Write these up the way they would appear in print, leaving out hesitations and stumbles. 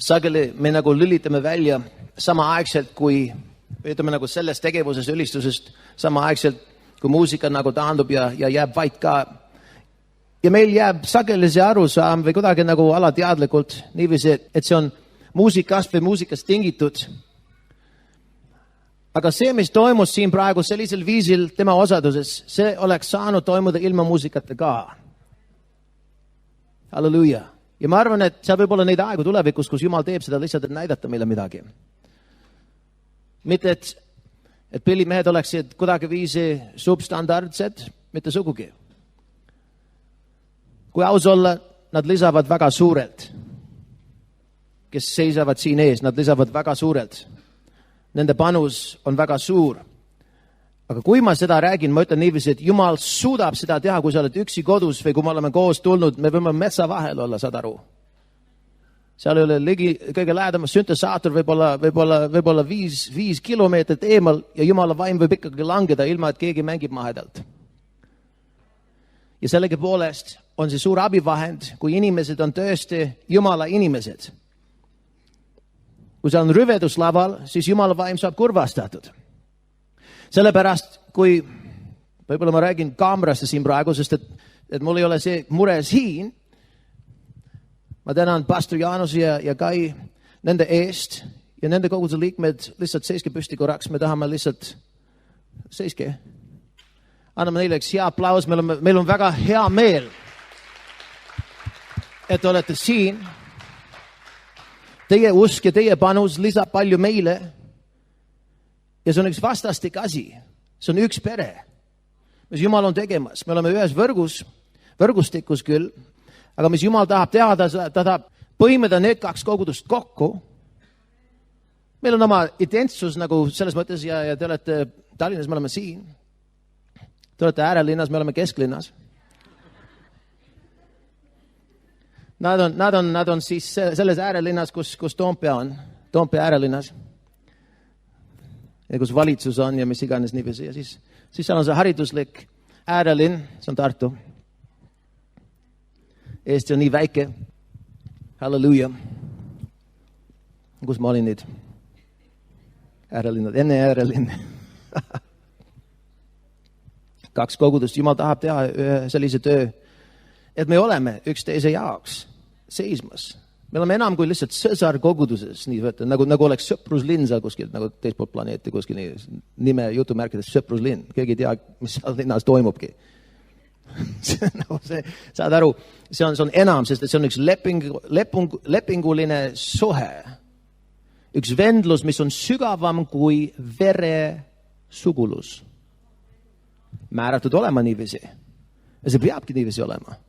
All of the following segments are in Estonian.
sageli me nagu lülitame välja samaaegselt kui, ütleme nagu sellest tegevusest, ülistusest samaaegselt kui muusika nagu taandub ja jääb vait ka. Ja meil jääb sageli see arusaam või kuidagi nagu alateadlikult niiviisi, et see on muusikast või muusikast tingitud. Aga see, mis toimus siin praegu sellisel viisil tema osaduses, see oleks saanud toimuda ilma muusikata ka. Halleluja. Ja ma arvan, et seal võib olla neid aegu tulevikus, kus Jumal teeb seda lihtsalt, et näidata meile midagi. Mitte, et pillimehed oleksid kuidagi viisi substandardsed, mitte sugugi. Kui aus olla, nad lisavad väga suurelt. Kes seisavad siin ees, nad lisavad väga suurelt. Nende panus on väga suur. Aga kui ma seda räägin, ma ütlen niiviisi, et Jumal suudab seda teha, kui sa oled üksi kodus või kui me oleme koos tulnud, me võime metsa vahel olla, saad aru. Seal ei ole kõige lähedamas süntesaator võib-olla 5 kilomeetrit eemal ja Jumala vaim võib ikkagi langeda ilma, et keegi mängib mahedalt. Ja sellegi poolest on see suur abivahend, kui inimesed on tõesti Jumala inimesed. Kui seal on rüvedus laval, siis Jumala vaim saab kurvastatud. Sellepärast, kui, võib-olla ma räägin kaamerasse siin praegu, sest et mul ei ole see mure siin. Ma tänan pastor Jaanus ja Kai nende eest ja nende koguduse liikmed lihtsalt seiske püsti korraks. Me tahame lihtsalt seiske. Anname neile üks hea aplaus. Meil on väga hea meel, et olete siin. Teie usk ja teie panus lisab palju meile. Ja see on üks vastastik asi. See on üks pere, mis Jumal on tegemas. Me oleme ühes võrgustikus küll, aga mis Jumal tahab teha, ta tahab põimeda need 2 kogudust kokku. Meil on oma identsus nagu selles mõttes ja te olete Tallinnas, me oleme siin. Te olete äärelinnas, me oleme kesklinnas. Nad on siis selles äärelinnas, kus Toompea on. Toompea äärelinnas. Ja kus valitsus on ja mis iganes niiviisi. Ja siis seal on see hariduslik äärelinn, see on Tartu. Eesti on nii väike. Halleluja. Kus ma olin nüüd? Äärelinnad, enne äärelinn. 2 kogudust. Jumal tahab teha sellise töö, et me oleme üksteise jaoks seismas. Me oleme enam kui lihtsalt sõsar koguduses, nii võtta, nagu oleks sõpruslinn seal kuskil, nagu teispool planeeti kuskil nime jutumärkides sõpruslinn. Keegi ei tea, mis seal linnas toimubki. Saad aru, see on enam, sest see on üks lepinguline suhe. Üks vendlus, mis on sügavam kui veresugulus. Määratud olema niiviisi. Ja see peabki niiviisi olema.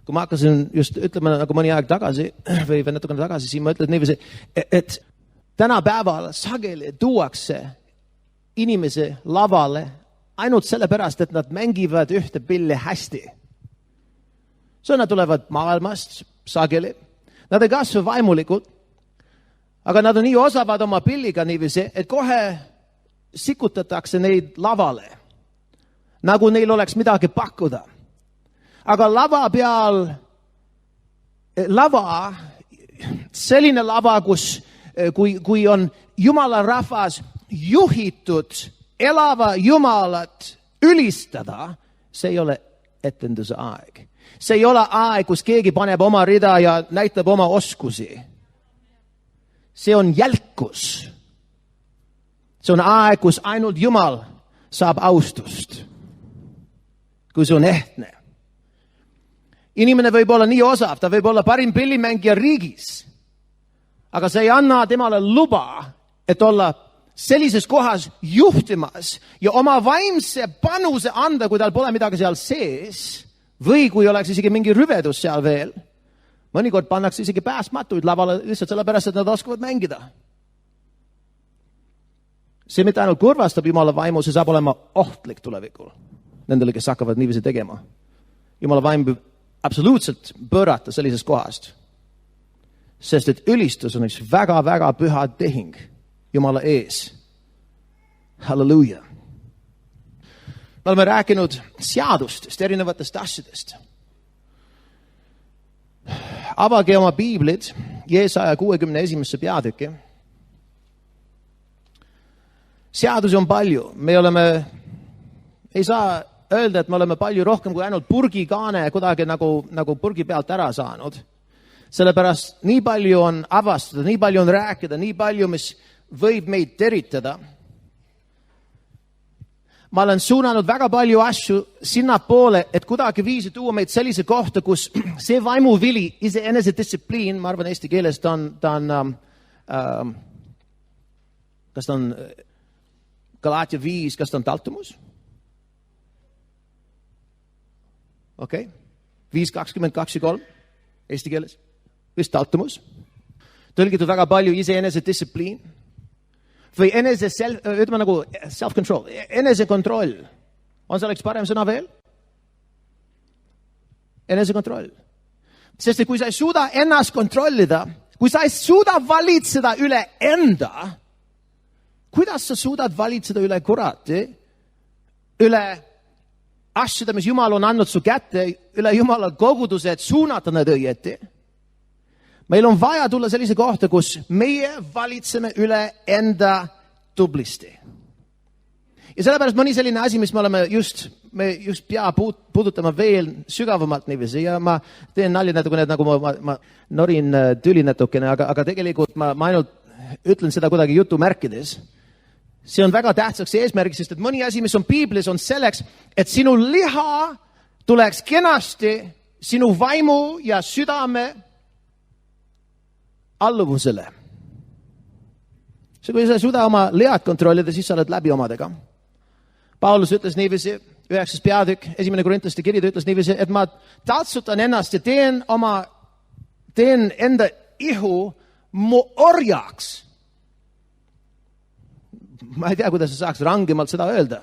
Kui ma hakkasin just ütlema nagu mõni aeg tagasi või natukene tagasi, siin ma ütlen niiviisi, et tänapäeval sageli tuuakse inimese lavale ainult sellepärast, et nad mängivad ühte pilli hästi. So nad tulevad maailmast sageli. Nad ei kasva vaimulikult, aga nad on nii osavad oma pilliga niiviisi, et kohe sikutatakse neid lavale, nagu neil oleks midagi pakkuda. Aga lava peal, selline lava, kui on Jumala rahvas juhitud elava Jumalat ülistada, see ei ole etenduse aeg. See ei ole aeg, kus keegi paneb oma rida ja näitab oma oskusi. See on jälkus. See on aeg, kus ainult Jumal saab austust. Kui see on ehtne. Inimene võib olla nii osav, ta võib olla parim pillimängija riigis, aga see ei anna temale luba, et olla sellises kohas juhtimas ja oma vaimse panuse anda, kui tal pole midagi seal sees, või kui oleks isegi mingi rüvedus seal veel. Mõnikord pannakse isegi päästmatuid lavale lihtsalt sellepärast, et nad oskavad mängida. See mitte ainult kurvastab Jumala vaimu, see saab olema ohtlik tulevikul nendele, kes hakkavad niiviisi tegema. Jumala vaim võib absoluutselt pöörata sellisest kohast. Sest et ülistus on üks väga-väga püha tehing Jumala ees. Halleluja. Me oleme rääkinud seadustest, erinevatest asjadest. Avage oma piiblid Jeesaja 61. peatükki. Seadusi on palju. Me ei saa öelda, et me oleme palju rohkem kui ainult purgikaane kuidagi nagu purgi pealt ära saanud. Sellepärast nii palju on avastada, nii palju on rääkida, nii palju, mis võib meid teritada. Ma olen suunanud väga palju asju sinna poole, et kuidagi viisi tuua meid sellise kohta, kus see vaimuvili, iseenese distsipliin, ma arvan eesti keeles ta on kas ta on Galaatia 5, kas ta on taltumus? Okei. 5:22-3 eesti keeles. Vist taltumus. Tõlgitud väga palju iseenese distsipliin. Või ütleme nagu self-control, enesekontroll. On selleks parem sõna veel? Enesekontroll. Sest kui sa ei suuda ennast kontrollida, kui sa ei suuda valitseda üle enda, kuidas sa suudad valitseda üle kurati, üle asjade, mis Jumal on andnud su kätte, üle Jumala koguduse, et suunata need õieti? Meil on vaja tulla sellise kohta, kus meie valitseme üle enda tublisti. Ja sellepärast mõni selline asi, mis me just pea puudutama veel sügavamalt niiviisi. Ja ma teen nalja nagu ma norin tüli natukene, aga tegelikult ma ainult ütlen seda kuidagi jutumärkides. See on väga tähtsaks eesmärgiks, sest et mõni asi, mis on piiblis, on selleks, et sinu liha tuleks kenasti sinu vaimu ja südame alluvusele. Kui sa ei suuda oma lihad kontrollida, siis sa oled läbi omadega. Paulus ütles niiviisi, 9. peatükk, 1. Korintlaste kiri, ta ütles niiviisi, et ma taltsutan ennast ja teen enda ihu mu orjaks. Ma ei tea, kuidas sa saaks rangemalt seda öelda.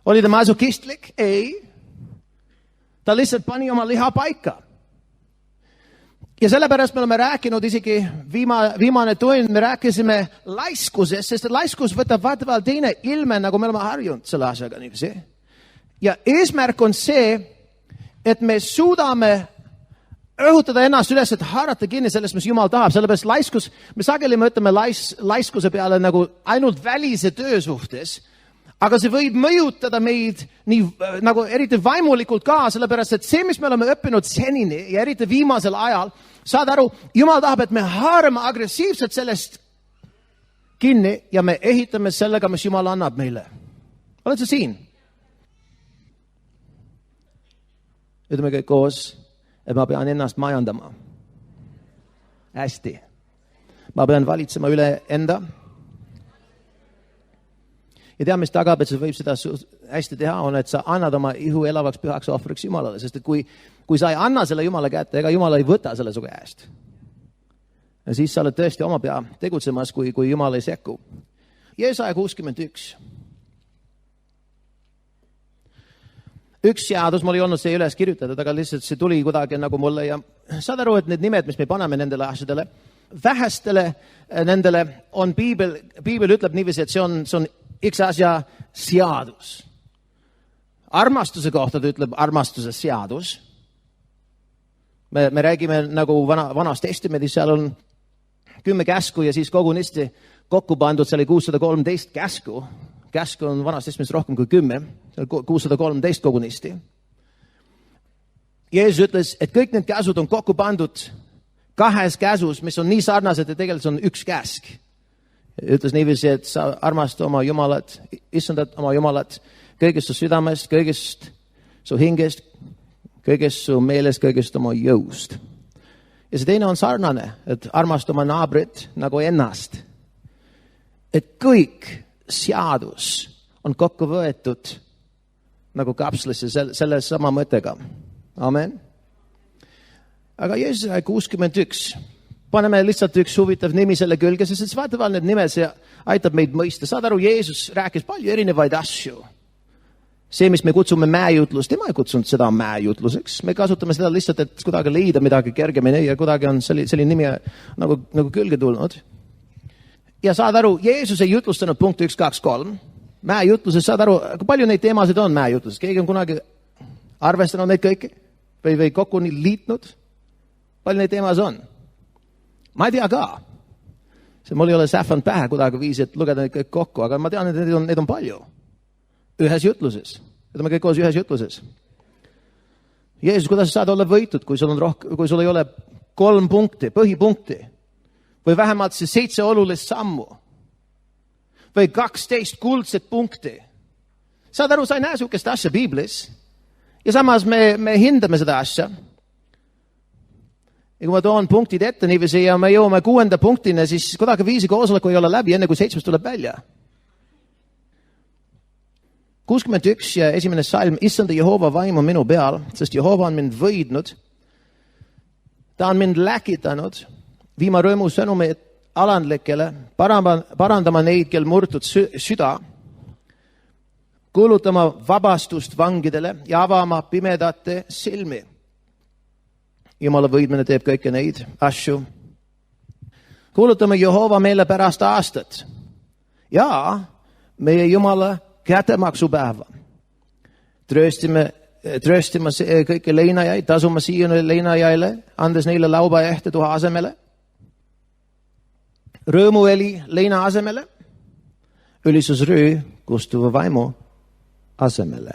Oli ta masokistlik? Ei. Ta lihtsalt pani oma liha paika. Ja sellepärast me oleme rääkinud isegi viimane tund, me rääkisime laiskusest, sest laiskus võtab vaatavalt teine ilme, nagu me oleme harjunud selle asjaga. Ja eesmärk on see, et me suudame õhutada ennast üles, et haarata kinni sellest, mis Jumal tahab. Sellepärast laiskus, me sageli mõtleme laiskuse peale nagu ainult välise töö suhtes, aga see võib mõjutada meid nii, nagu eriti vaimulikult ka, sellepärast et see, mis me oleme õppinud senini ja eriti viimasel ajal, saad aru, Jumal tahab, et me haarame agressiivselt sellest kinni ja me ehitame sellega, mis Jumal annab meile. Oled sa siin? Ütleme kõik koos, et ma pean ennast majandama. Hästi. Ma pean valitsema üle enda. Ja tea, mis tagab, et sa võib seda hästi teha, on, et sa annad oma ihu elavaks pühaks ohvriks Jumalale. Sest et kui sa ei anna selle Jumala kätte, ega Jumal ei võta selle su käest. Ja siis sa oled tõesti oma pea tegutsemas, kui Jumal ei sekku. Jeesaja 61. Üks seadus, mul ei olnud see üles kirjutatud, aga lihtsalt see tuli kuidagi nagu mulle ja saad aru, et need nimed, mis me paneme nendele asjadele, vähestele nendele on piibel ütleb niiviisi, et see on üks asja seadus. Armastuse kohta ta ütleb armastuse seadus. Me räägime nagu vanas testamendis, seal on 10 käsku ja siis kogunisti kokku pandud, seal oli 613 käsku. Käsku on vanas testamendis rohkem kui 10, 613 kogunisti. Jeesus ütles, et kõik need käsud on kokku pandud 2 käsus, mis on nii sarnased, et tegelikult on üks käsk. Ütles niiviisi, et sa armasta oma Jumalat, issandat oma Jumalat kõigest su südamest, kõigest su hingest, kõigest su meelest, kõigest oma jõust. Ja see teine on sarnane, et armasta oma naabrit nagu ennast. Et kõik seadus on kokku võetud nagu kapslisse selle sama mõttega. Amen. Aga Jeesaja 61. Paneme lihtsalt üks huvitav nimi selle külge, sest vaatavalt need nimed, see aitab meid mõista. Saad aru, Jeesus rääkis palju erinevaid asju. See, mis me kutsume mäejutlus, tema ei kutsunud seda mäejutluseks. Me kasutame seda lihtsalt, et kuidagi leida midagi kergemini ja kuidagi on selline nimi nagu külge tulnud. Ja saad aru, Jeesus ei jutlustanud punkti 1, 2, 3. Mäejutluses, saad aru, kui palju neid teemasid on mäejutluses? Keegi on kunagi arvestanud neid kõiki? Või kokku liitnud? Palju neid teemas on? Ma ei tea ka. Mul ei ole sähvanud pähe kuidagi viisi, et lugeda neid kõik kokku, aga ma tean, et neid on palju. Ühes jutluses. Need on kõik koos ühes jutluses. Jeesus, kuidas sa saad olla võitud, kui sul ei ole 3 punkti, põhipunkti? Või vähemalt see 7 olulist sammu? Või 12 kuldset punkti? Saad aru, sa ei näe sihukest asja Piiblis. Ja samas me hindame seda asja. Ja kui ma toon punktid ette niiviisi ja me jõuame 6. punktina, siis kuidagi viisi koosoleku ei ole läbi, enne kui 7 tuleb välja. 61 ja 1. salm. Issanda Jehova vaim on minu peal, sest Jehova on mind võidnud. Ta on mind läkitanud, viima rõõmu sõnumeid alandlikele, parandama neid, kel murtud süda, kuulutama vabastust vangidele ja avama pimedate silmi. Jumala võidmine teeb kõike neid asju. Kuulutame Jehova meile pärast aastat ja meie Jumala kätemaksupäeva. Trööstima kõiki leinajaid, tasuma Siionile leinajaile, andes neile lauba ehtetuha asemele. Rõõmueli leina asemele, ülisusrüü kustuva vaimu asemele.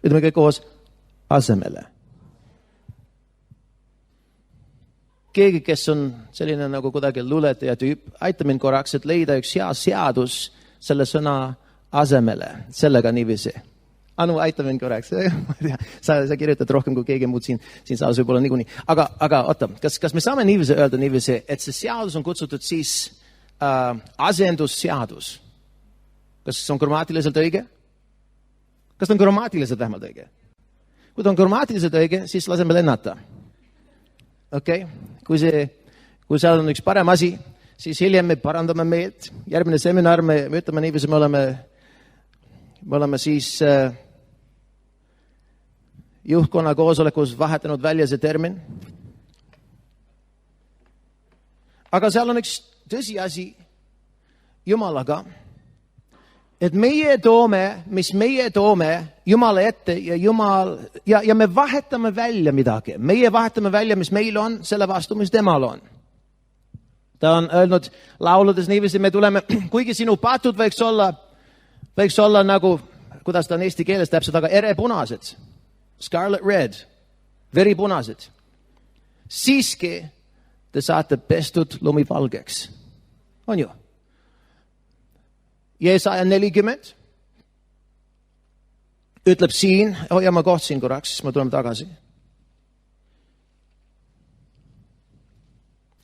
Ütleme kõik koos asemele. Keegi, kes on selline nagu kuidagi luletaja tüüp, aita mind korraks, et leida üks hea seadus selle sõna asemele, sellega niiviisi. Anu, aita mind korraks. Sa kirjutad rohkem kui keegi muud siin saalis võib-olla niikuinii. Aga oota, kas me saame öelda niiviisi, et see seadus on kutsutud siis asendusseadus? Kas see on grammatiliselt õige? Kas ta on grammatiliselt vähemalt õige? Kui ta on grammatiliselt õige, siis laseme lennata. Okei? Kui seal on üks parem asi, siis hiljem me parandame meelt. Järgmine seminar, me ütleme niiviisi, me oleme siis juhtkonna koosolekus vahetanud välja see termin. Aga seal on üks tõsiasi Jumalaga, et meie toome Jumala ette ja me vahetame välja midagi. Meie vahetame välja, mis meil on, selle vastu, mis temal on. Ta on öelnud lauludes niiviisi, me tuleme, kuigi sinu patud võiks olla nagu, kuidas ta on eesti keeles täpselt, aga erepunased, scarlet red, veripunased. Siiski te saate pestud lumivalgeks. On ju? Jeesaja 40 ütleb siin, ja ma kohtsin korraks, siis me tuleme tagasi.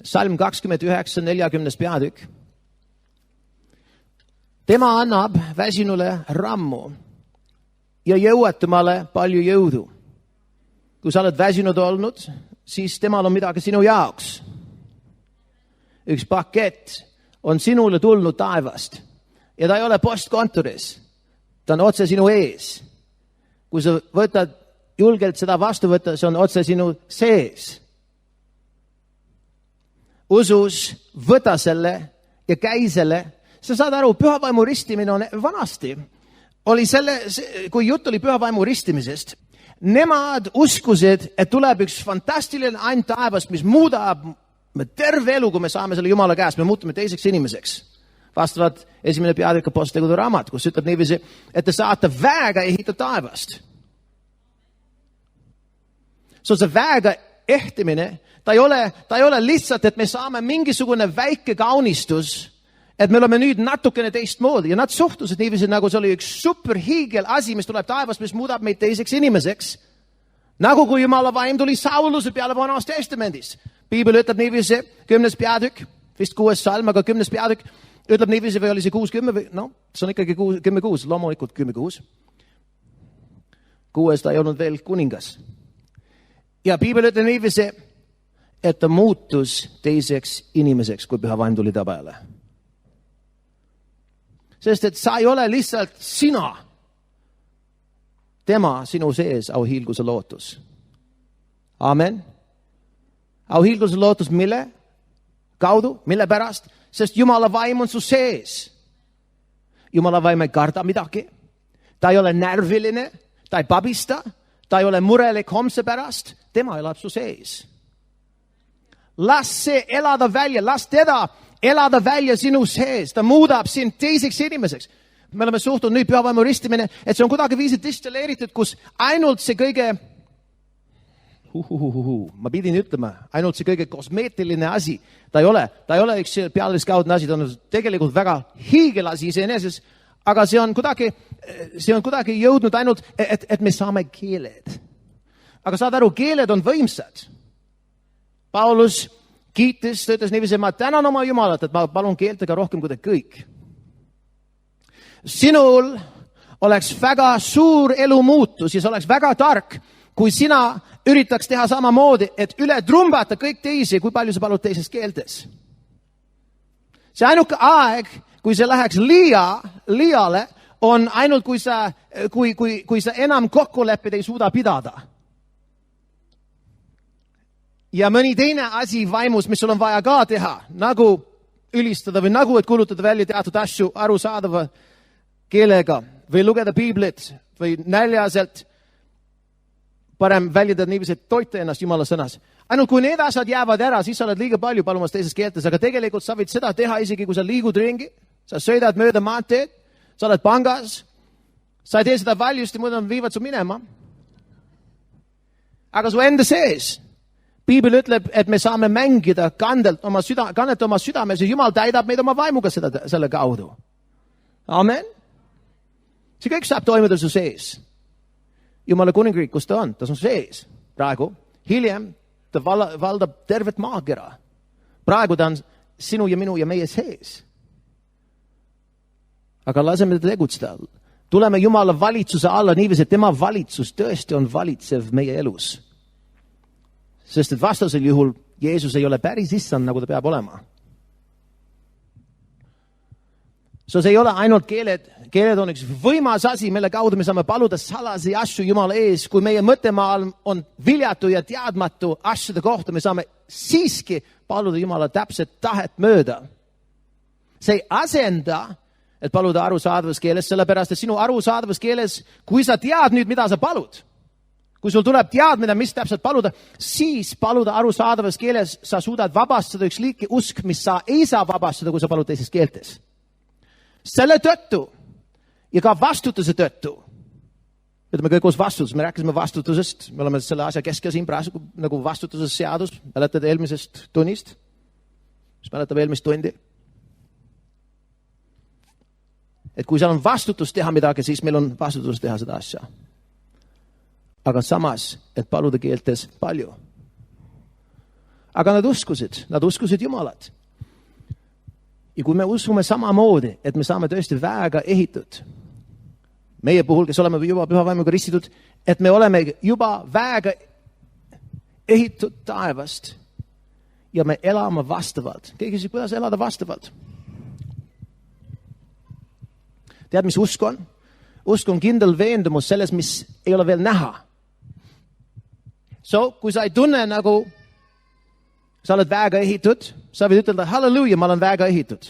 Salm 29, 40 peatükk. Tema annab väsinule rammu ja jõuetumale palju jõudu. Kui sa oled väsinud olnud, siis temal on midagi sinu jaoks. Üks pakett on sinule tulnud taevast. Ja ta ei ole postkontoris. Ta on otse sinu ees. Kui sa võtad julgelt seda vastu võtta, see on otse sinu sees. Usus võta selle ja käi selle. Sa saad aru, pühavaimu ristimine on vanasti. Oli kui jutt oli pühavaimu ristimisest, nemad uskusid, et tuleb üks fantastiline and taevast, mis muudab terve elu, kui me saame selle Jumala käest, me muutume teiseks inimeseks. Vastavalt 1. peatükk Apostlitegude raamat, kus ütleb niiviisi, et te saate väega ehitada taevast. See väega ehtimine, ta ei ole lihtsalt, et me saame mingisugune väike kaunistus, et me oleme nüüd natukene teistmoodi. Ja nad suhtusid niiviisi, nagu see oli üks superhiigel asi, mis tuleb taevast, mis muudab meid teiseks inimeseks. Nagu kui Jumala vaim tuli Sauluse peale Vanas Testamendis. Piibel ütleb niiviisi, 10. peatükk, vist 6. salm, aga 10. peatükk, ütleb niiviisi või oli see 6-10 või see on ikkagi 10-6, loomulikult 10-6. 6 ta ei olnud veel kuningas. Ja Piibel ütleb niiviisi, et ta muutus teiseks inimeseks, kui püha vaim tuli ta peale. Sest et sa ei ole lihtsalt sina, tema sinu sees auhiilguse lootus. Amen. Auhiilguse lootus mille kaudu, mille pärast? Sest Jumala vaim on su sees. Jumala vaim ei karda midagi. Ta ei ole närviline, ta ei pabista, ta ei ole murelik homse pärast. Tema elab su sees. Las see elada välja, las teda elada välja sinu sees. Ta muudab sind teiseks inimeseks. Me oleme suhtunud nüüd pühavaimu ristimine, et see on kuidagi viisi distilleeritud, kus ainult see kõige, ma pidin ütlema, ainult see kõige kosmeetiline asi. Ta ei ole üks pealiskaudne asi, ta on tegelikult väga hiigelasi iseeneses, aga see on kuidagi jõudnud ainult, et me saame keeled. Aga saad aru, keeled on võimsad. Paulus kiitis, ta ütles niiviisi, ma tänan oma Jumalat, et ma palun keeltega rohkem kui te kõik. Sinul oleks väga suur elumuutus ja see oleks väga tark, kui sina üritaks teha samamoodi, et üle trumbata kõik teisi, kui palju sa palud teises keeltes. See ainuke aeg, kui see läheks liiale, on ainult, kui sa enam kokkulepped ei suuda pidada. Ja mõni teine asi vaimus, mis sul on vaja ka teha, nagu ülistada või nagu, et kuulutada välja teatud asju arusaadava keelega või lugeda piiblit või näljaselt parem väljendada niiviisi, et toita ennast Jumala sõnas. Ainult kui need asjad jäävad ära, siis sa oled liiga palju palumas teises keeltes, aga tegelikult sa võid seda teha isegi, kui sa liigud ringi, sa sõidad mööda maanteed, sa oled pangas, sa ei tee seda valjusti, muidu viivad su minema. Aga su enda sees, Piibel ütleb, et me saame mängida kannet oma südames ja Jumal täidab meid oma vaimuga selle kaudu. Amen. See kõik saab toimuda su sees. Jumala kuningriik, kus ta on? Ta on sees praegu. Hiljem ta valdab tervet maakera. Praegu ta on sinu ja minu ja meie sees. Aga laseme ta tegutseda. Tuleme Jumala valitsuse alla niiviisi, et tema valitsus tõesti on valitsev meie elus. Sest et vastasel juhul Jeesus ei ole päris issand, nagu ta peab olema. See ei ole ainult keeled. Keeled on üks võimas asi, mille kaudu me saame paluda salasi asju Jumala ees. Kui meie mõttemaal on viljatu ja teadmatu asjade kohta, me saame siiski paluda Jumala täpset tahet mööda. See ei asenda, et paluda arusaadavas keeles, sellepärast, et sinu arusaadavas keeles, kui sa tead nüüd, mida sa palud, kui sul tuleb teadmine, mis täpselt paluda, siis paluda arusaadavas keeles, sa suudad vabastada üks liiki usk, mis sa ei saa vabastada, kui sa palud teises keeltes. Selle tõttu ja ka vastutuse tõttu, ütleme kõik koos vastutus, me rääkisime vastutusest, me oleme selle asja keskel siin praegu nagu vastutuses seadus, mäletad eelmisest tunnist, mis mäletab eelmist tundi. Et kui seal on vastutus teha midagi, siis meil on vastutus teha seda asja. Aga samas, et paluda keeltes palju. Aga nad uskusid Jumalat. Ja kui me usume samamoodi, et me saame tõesti väega ehitud, meie puhul, kes oleme juba pühavaimuga ristitud, et me oleme juba väega ehitud taevast ja me elame vastavalt. Keegi küsib, kuidas elada vastavalt? Tead, mis usk on? Usk on kindel veendumus selles, mis ei ole veel näha. Kui sa ei tunne nagu sa oled väega ehitud, sa võid ütelda, halleluuja, ma olen väega ehitud.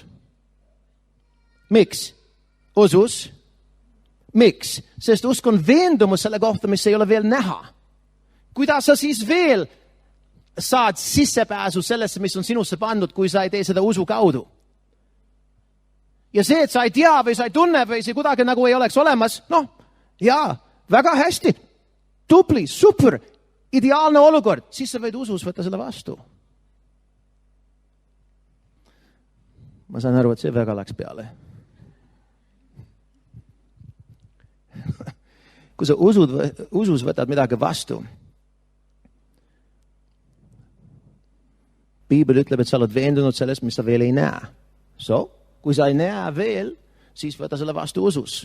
Miks? Usus. Miks? Sest usk on veendumus selle kohta, mis ei ole veel näha. Kuidas sa siis veel saad sissepääsu sellesse, mis on sinusse pandud, kui sa ei tee seda usu kaudu? Ja see, et sa ei tea või sa ei tunne või see kuidagi nagu ei oleks olemas, väga hästi, tubli, super, ideaalne olukord, siis sa võid usus võtta selle vastu. Ma saan aru, et see väga läks peale. Kui sa usus võtad midagi vastu, Piibel ütleb, et sa oled veendunud sellest, mis sa veel ei näe. Kui sa ei näe veel, siis võta selle vastu usus.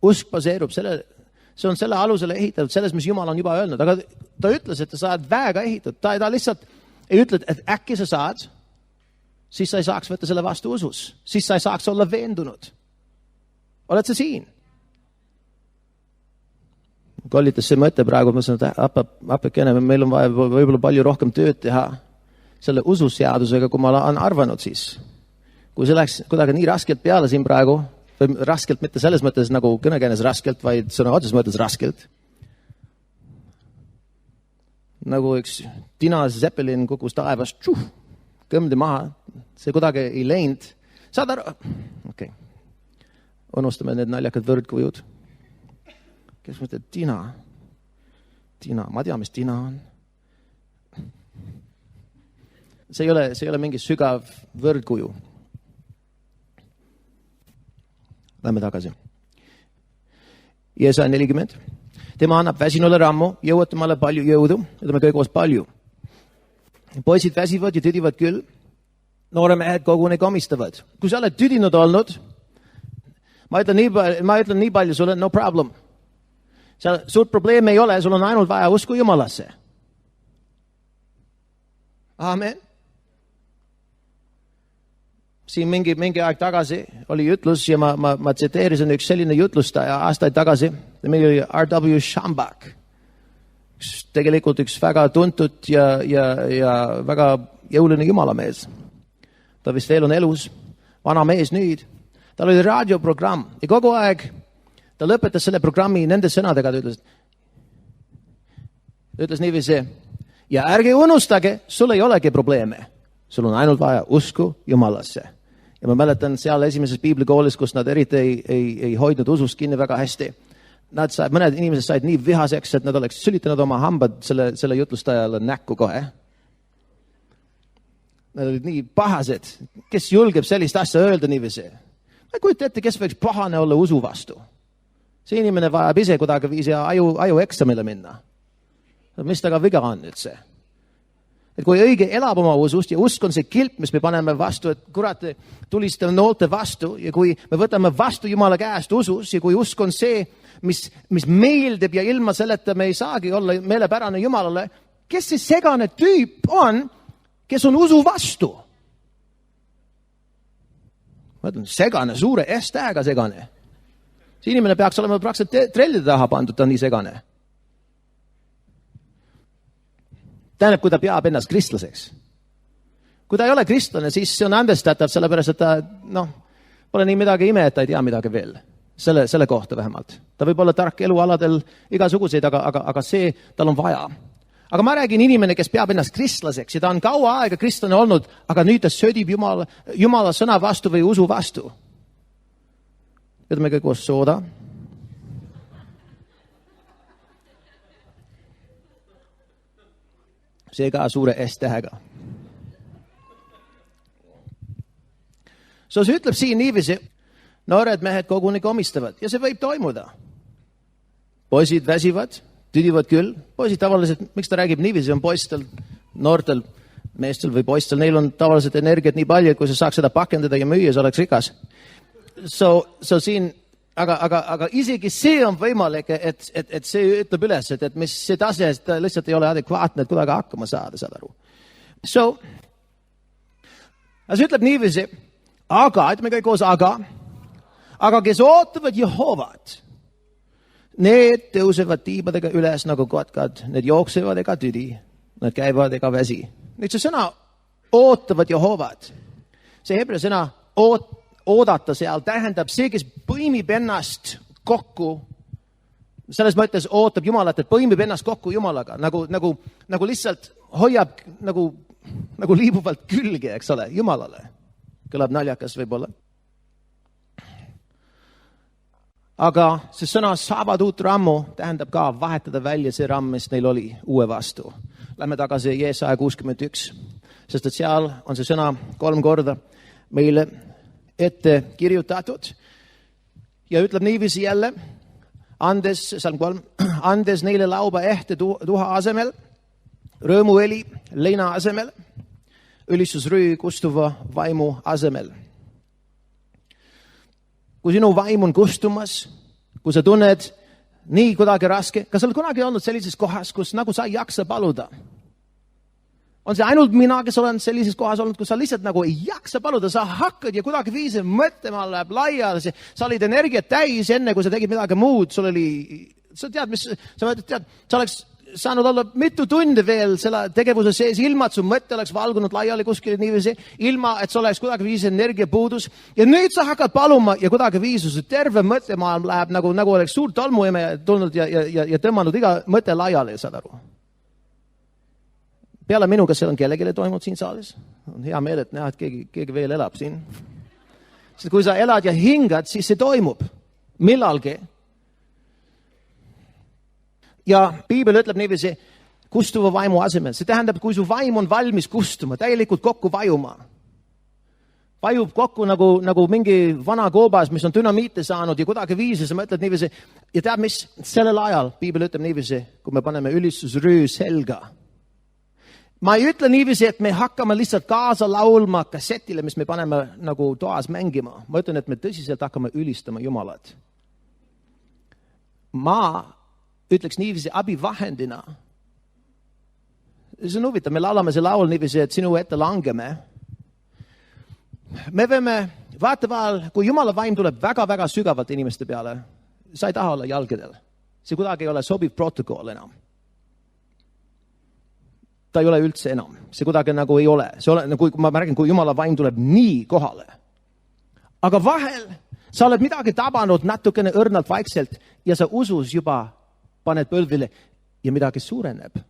Usk baseerub see on selle alusele ehitatud, selles, mis Jumal on juba öelnud. Aga ta ütles, et sa saad väega ehitatud. Ta lihtsalt ei ütle, et äkki sa saad, siis sa ei saaks võtta selle vastu usus. Siis sa ei saaks olla veendunud. Oled sa siin? Kollitas see mõte praegu, ma sain, et apekene, meil on vaja võib-olla palju rohkem tööd teha selle ususeadusega, kui ma olen arvanud siis. Kui see läheks kuidagi nii raskelt peale siin praegu, või raskelt mitte selles mõttes nagu kõnekäänes raskelt, vaid sõna otseses mõttes raskelt. nagu üks Tina Zeppelin kukkus taevast, kõmdi maha, see kuidagi ei läinud. Saad aru? Okei. Unustame need naljakad võrdkujud. Kes mõtleb, Tina, ma tean, mis Tina on. See ei ole mingi sügav võrdkuju. Lähme tagasi. Jeesaja 40. Tema annab väsinule rammu, jõuatamale palju jõudu, ütleme kõik koos palju. Poisid väsivad ja tüdivad küll, noore mehed koguni komistavad. Kui sa oled tüdinud olnud, ma ütlen nii palju sulle, no problem. Suurt probleemi ei ole, sul on ainult vaja usku Jumalasse. Amen. Siin mingi aeg tagasi oli jutlus ja ma tsiteerisin üks selline jutlustaja aastaid tagasi. Meil oli R.W. Schambach. Tegelikult üks väga tuntud ja väga jõuline jumalamees. Ta vist veel on elus, vana mees nüüd. Tal oli raadioprogramm ja kogu aeg ta lõpetas selle programmi nende sõnadega, ta ütles niiviisi, ja ärge unustage, sul ei olegi probleeme. Sul on ainult vaja usku Jumalasse. Ja ma mäletan seal esimeses piiblikoolis, kus nad eriti ei hoidnud usust kinni väga hästi. Mõned inimesed said nii vihaseks, et nad oleks sülitanud oma hambad selle jutlustajale näkku kohe. Nad olid nii pahased. Kes julgeb sellist asja öelda niiviisi? Ma ei kujuta ette, kes võiks pahane olla usu vastu. See inimene vajab ise kuidagi viisi aju eksamile minna. Mis taga viga on nüüd see? Et kui õige elab oma usust ja usk on see kilp, mis me paneme vastu, et kurat tulistame noolte vastu ja kui me võtame vastu Jumala käest usus ja kui usk on see, mis meeldib ja ilma selleta me ei saagi olla meelepärane Jumalale, kes see segane tüüp on, kes on usu vastu? Ma ütlen, segane, suure S-tähega segane. See inimene peaks olema praktiliselt trellide taha pandud, ta on nii segane. Tähendab, kui ta peab ennast kristlaseks. Kui ta ei ole kristlane, siis see on andestatav, sellepärast, et ta, pole nii midagi ime, et ta ei tea midagi veel. Selle kohta vähemalt. Ta võib olla tark elualadel igasuguseid, aga see tal on vaja. Aga ma räägin inimene, kes peab ennast kristlaseks ja ta on kaua aega kristlane olnud, aga nüüd ta södib Jumala sõna vastu või usu vastu. Ütleme kõik koos sooda. See ka suure S-tähega. See ütleb siin niiviisi, noored mehed koguni komistavad ja see võib toimuda. Poisid väsivad, tüdivad küll. Poisid tavaliselt, miks ta räägib niiviisi, on poistel, noortel meestel või poistel, neil on tavaliselt energiat nii palju, et kui sa saaks seda pakendada ja müüa, sa oleks rikas. So siin, aga isegi see on võimalik, et see ütleb üles, et mis see tase, ta lihtsalt ei ole adekvaatne, et kuidagi hakkama saada, saad aru. So, see ütleb niiviisi, aga, ütleme kõik koos, aga kes ootavad Jehovat, need tõusevad tiibadega üles nagu kotkad, need jooksevad ega tüdi, nad käivad ega väsi. Nüüd see sõna ootavad Jehovat, see hebrea sõna oodata seal tähendab see, kes põimib ennast kokku, selles mõttes ootab Jumalat, et põimib ennast kokku Jumalaga, nagu lihtsalt hoiab nagu liibuvalt külge, eks ole, Jumalale. Kõlab naljakas võib-olla. Aga see sõna saavad uut rammu tähendab ka vahetada välja see ramm, mis neil oli uue vastu. Lähme tagasi Jeesaja 61, sest et seal on see sõna 3 korda meile ette kirjutatud ja ütleb niiviisi jälle, andes neile lauba ehte tuha asemel, rõõmueli leina asemel, ülistusrüü kustuva vaimu asemel. Kui sinu vaim on kustumas, kui sa tunned nii kuidagi raske, kas sa oled kunagi olnud sellises kohas, kus nagu sa ei jaksa paluda? On see ainult mina, kes olen sellises kohas olnud, kus sa lihtsalt nagu ei jaksa paluda, sa hakkad ja kuidagi viisi mõttemaal läheb laiali, sa olid energiat täis enne, kui sa tegid midagi muud, sul oli, sa oleks saanud olla mitu tundi veel selle tegevuse sees, ilma et su mõtte oleks valgunud laiali kuskil niiviisi, ilma et sa oleks kuidagi viisi energiapuudus ja nüüd sa hakkad paluma ja kuidagi viisi, su terve mõttemaailm läheb nagu oleks suur tolmuime tulnud ja tõmmanud iga mõte laiali, saad aru. Peale minu, kas seal on kellelegi toimunud siin saalis? On hea meel, et näha, et keegi veel elab siin. Sest kui sa elad ja hingad, siis see toimub. Millalgi. Ja piibel ütleb niiviisi, kustuva vaimu asemel. See tähendab, kui su vaim on valmis kustuma, täielikult kokku vajuma. Vajub kokku nagu mingi vana koobas, mis on dünamiite saanud ja kuidagi viisi, sa mõtled niiviisi. Ja tead mis? Sellel ajal, piibel ütleb niiviisi, kui me paneme ülistusrüü selga. Ma ei ütle niiviisi, et me hakkame lihtsalt kaasa laulma kassetile, mis me paneme nagu toas mängima. Ma ütlen, et me tõsiselt hakkame ülistama Jumalat. Ma ütleks niiviisi abivahendina. See on huvitav, me laulame see laul niiviisi, et sinu ette langeme. Me võime, vaatavahel, kui Jumala vaim tuleb väga-väga sügavalt inimeste peale, sa ei taha olla jalgadel. See kuidagi ei ole sobiv protokoll enam. Ta ei ole üldse enam. See kuidagi nagu ei ole. Kui ma räägin, kui Jumala vaim tuleb nii kohale. Aga vahel sa oled midagi tabanud natukene õrnalt vaikselt ja sa usus juba paned põlvile ja midagi suureneb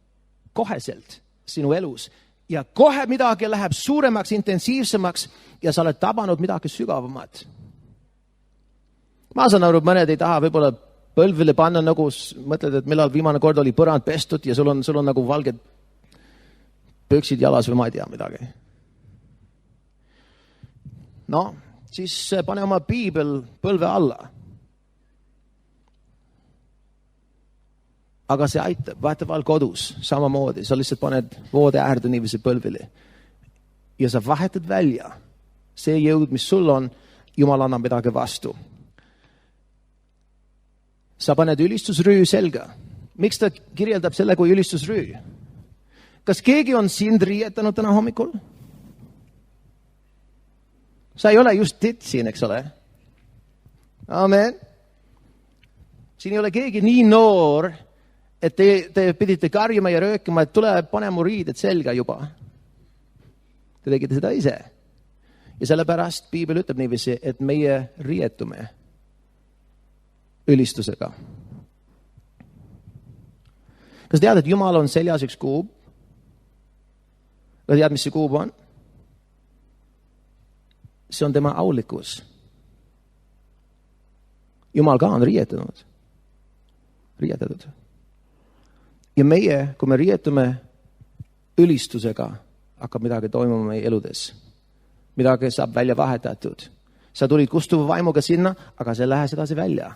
koheselt sinu elus. Ja kohe midagi läheb suuremaks, intensiivsemaks ja sa oled tabanud midagi sügavamat. Ma saan aru, mõned ei taha võib-olla põlvile panna nagu, mõtled, et millal viimane kord oli põrand pestud ja sul on nagu valged pöksid jalas või ma ei tea midagi. No, siis pane oma piibel põlve alla. Aga see aitab, vaataval kodus samamoodi. Sa lihtsalt paned voode äärde niiviisi põlvili. Ja sa vahetad välja see jõud, mis sul on, Jumal annab midagi vastu. Sa paned ülistusrüü selga. Miks ta kirjeldab selle kui ülistusrüü? Kas keegi on sind riietanud täna hommikul? Sa ei ole just titt siin, eks ole? Amen. Siin ei ole keegi nii noor, et te pidite karjuma ja röökima, et tule pane mu riided selga juba. Te tegite seda ise. Ja sellepärast piibel ütleb niiviisi, et meie riietume ülistusega. Kas tead, et Jumal on seljas üks kuub? Kas tead, mis see kuub on? See on tema aulikkus. Jumal ka on riietatud. Ja meie, kui me riietume ülistusega, hakkab midagi toimuma meie eludes. Midagi saab välja vahetatud. Sa tulid kustuva vaimuga sinna, aga sa lähes edasi välja.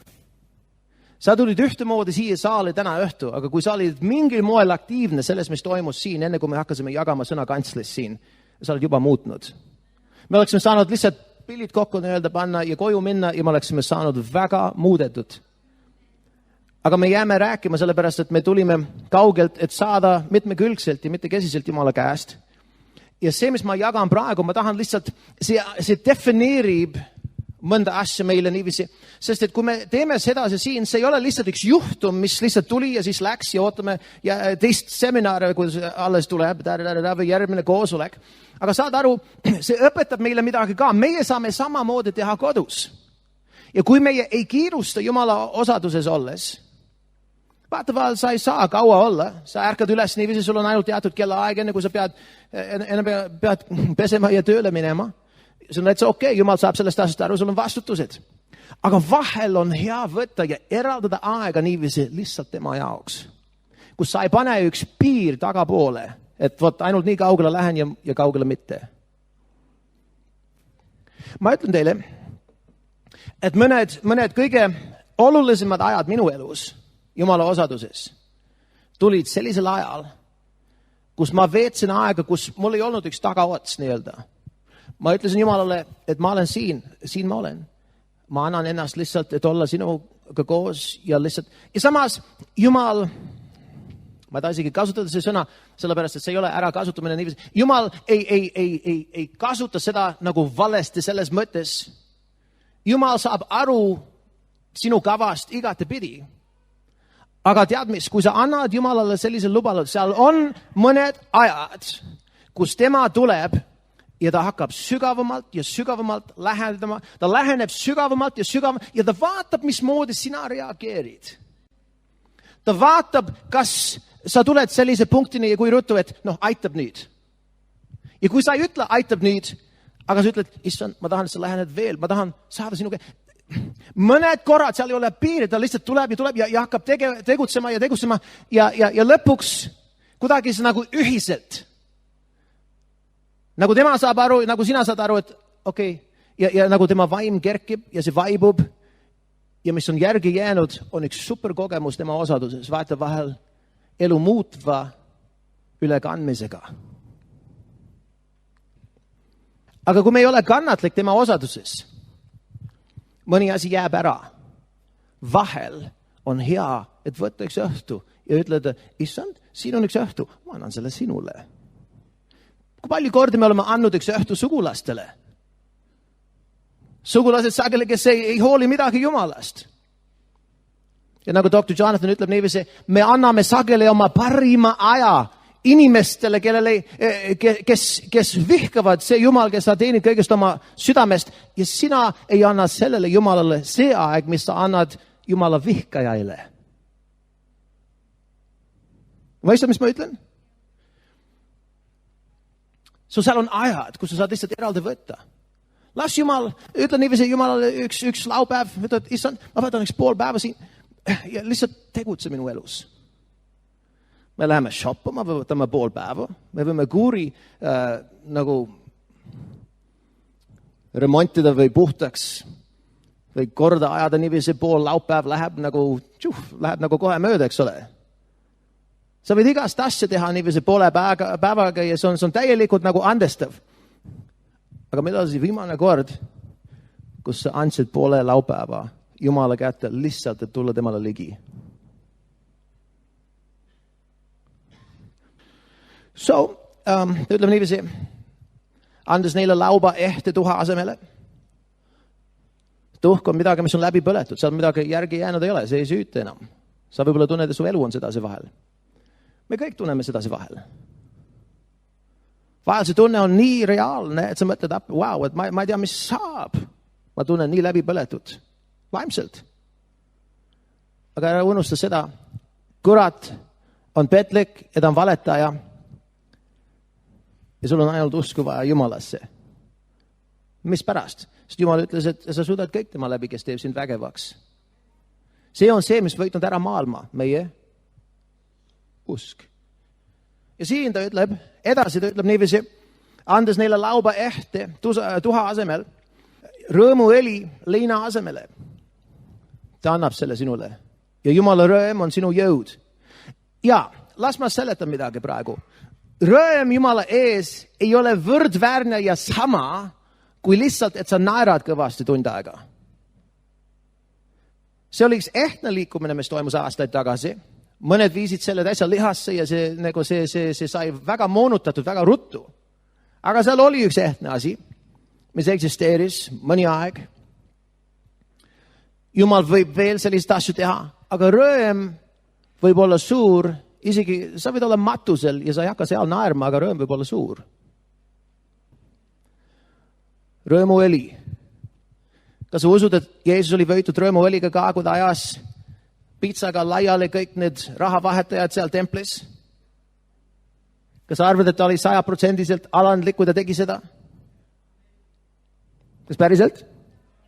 Sa tulid ühtemoodi siia saali täna õhtu, aga kui sa olid mingil moel aktiivne selles, mis toimus siin, enne kui me hakkasime jagama sõna kantslis siin, sa oled juba muutnud. Me oleksime saanud lihtsalt pillid kokku nii-öelda panna ja koju minna ja me oleksime saanud väga muudetud. Aga me jääme rääkima sellepärast, et me tulime kaugelt, et saada mitmekülgselt ja mitmekesiselt Jumala käest. Ja see, mis ma jagan praegu, ma tahan lihtsalt, see defineerib mõnda asja meile niiviisi. Sest et kui me teeme seda siin, see ei ole lihtsalt üks juhtum, mis lihtsalt tuli ja siis läks ja ootame ja teist seminare, kui alles tuleb, järgmine koosolek. Aga saad aru, see õpetab meile midagi ka. Meie saame samamoodi teha kodus. Ja kui meie ei kiirusta Jumala osaduses olles, vaatavahel sa ei saa kaua olla. Sa ärkad üles niiviisi, sul on ainult teatud kellaaeg, enne kui sa pead pesema ja tööle minema. See on täitsa okei, Jumal saab sellest asjast aru, sul on vastutused. Aga vahel on hea võtta ja eraldada aega niiviisi lihtsalt tema jaoks. Kus sa ei pane üks piir tagapoole, et võt, ainult nii kaugele lähen ja kaugele mitte. Ma ütlen teile, et mõned kõige olulisemad ajad minu elus Jumala osaduses tulid sellisel ajal, kus ma veetsin aega, kus mul ei olnud üks tagaots nii-öelda. Ma ütlesin Jumalale, et ma olen siin ma olen. Ma annan ennast lihtsalt, et olla sinuga koos ja lihtsalt. Ja samas Jumal, ma ei taha isegi kasutada see sõna, sellepärast, et see ei ole ära kasutamine niiviisi. Jumal ei kasuta seda nagu valesti selles mõttes. Jumal saab aru sinu kavast igatepidi. Aga tead mis, kui sa annad Jumalale sellisel lubalud, seal on mõned ajad, kus tema tuleb ja ta hakkab sügavamalt ja sügavamalt lähendama. Ta läheneb sügavamalt ja sügavamalt ja ta vaatab, mismoodi sina reageerid. Ta vaatab, kas sa tuled sellise punktini, kui ruttu, et aitab nüüd. Ja kui sa ei ütle, aitab nüüd, aga sa ütled, issand, ma tahan, et sa lähened veel, ma tahan saada sinuga. Mõned korrad, seal ei ole piiri, ta lihtsalt tuleb ja hakkab tegutsema ja lõpuks kuidagi see nagu ühiselt. Nagu tema saab aru, nagu sina saad aru, et okei, ja nagu tema vaim kerkib ja see vaibub ja mis on järgi jäänud, on üks superkogemus tema osaduses, vaata vahel elu muutva ülekandmisega. Aga kui me ei ole kannatlik tema osaduses, mõni asi jääb ära. Vahel on hea, et võtta üks õhtu ja ütleda, issand, siin on üks õhtu, ma annan selle sinule. Kui palju kordi me oleme andnud üks õhtu sugulastele? Sugulased sageli, kes ei hooli midagi Jumalast. Ja nagu Dr. Jonathan ütleb niiviisi, me anname sageli oma parima aja inimestele, kes vihkavad see Jumal, kes sa teenid kõigest oma südamest ja sina ei anna sellele Jumalale see aeg, mis sa annad Jumala vihkajaile. Mõistad, mis ma ütlen? So seal on ajad, kus sa saad lihtsalt eraldi võtta. Las Jumal, ütle niiviisi Jumalale üks laupäev, ütled, issand, ma võtan üks pool päeva siin ja lihtsalt tegutse minu elus. Me läheme shoppama, me võtame pool päeva, me võime kuuri nagu remontida või puhtaks või korda ajada niiviisi pool laupäev läheb nagu kohe mööda, eks ole. Sa võid igast asja teha niiviisi poole päevaga ja see on täielikult nagu andestav. Aga millal see viimane kord, kus sa andsid poole laupäeva Jumala kätte lihtsalt, et tulla temale ligi? So, ütleme niiviisi, andes neile lauba ehte tuha asemele. Tuhk on midagi, mis on läbi põletud, seal midagi järgi jäänud ei ole, see ei süüta enam. Sa võib-olla tunned, et su elu on sedasi vahel. Me kõik tunneme sedasi vahel. Vahel see tunne on nii reaalne, et sa mõtled, wow, et ma ei tea, mis saab. Ma tunnen nii läbi põletud, vaimselt. Aga ära unusta seda, kurat on petlik ja ta on valetaja. Ja sul on ainult usku vaja Jumalasse. Mis pärast? Sest Jumal ütles, et sa suudad kõik tema läbi, kes teeb sind vägevaks. See on see, mis võitnud ära maailma, meie usk. Ja siin ta ütleb, edasi ta ütleb niiviisi, andes neile lauba ehte tuha asemel, rõõmuõli leina asemele. Ta annab selle sinule. Ja Jumala rõõm on sinu jõud. Ja, las ma seletan midagi praegu. Rõõm Jumala ees ei ole võrdväärne ja sama, kui lihtsalt, et sa naerad kõvasti tund aega. See oli üks ehtne liikumine, mis toimus aastaid tagasi. Mõned viisid selle täitsa lihasse ja see sai väga moonutatud, väga ruttu. Aga seal oli üks ehtne asi, mis eksisteeris mõni aeg. Jumal võib veel sellist asju teha, aga rõõm võib olla suur, isegi sa võid olla matusel ja sa ei hakka seal naerma, aga rõõm võib olla suur. Rõõmuõli. Kas sa usud, et Jeesus oli võitud rõõmuõliga ka, kui ta ajas pitsaga laiali kõik need rahavahetajad seal templis? Kas sa arvad, et ta oli 100% alandlik, kui ta tegi seda? Kas päriselt?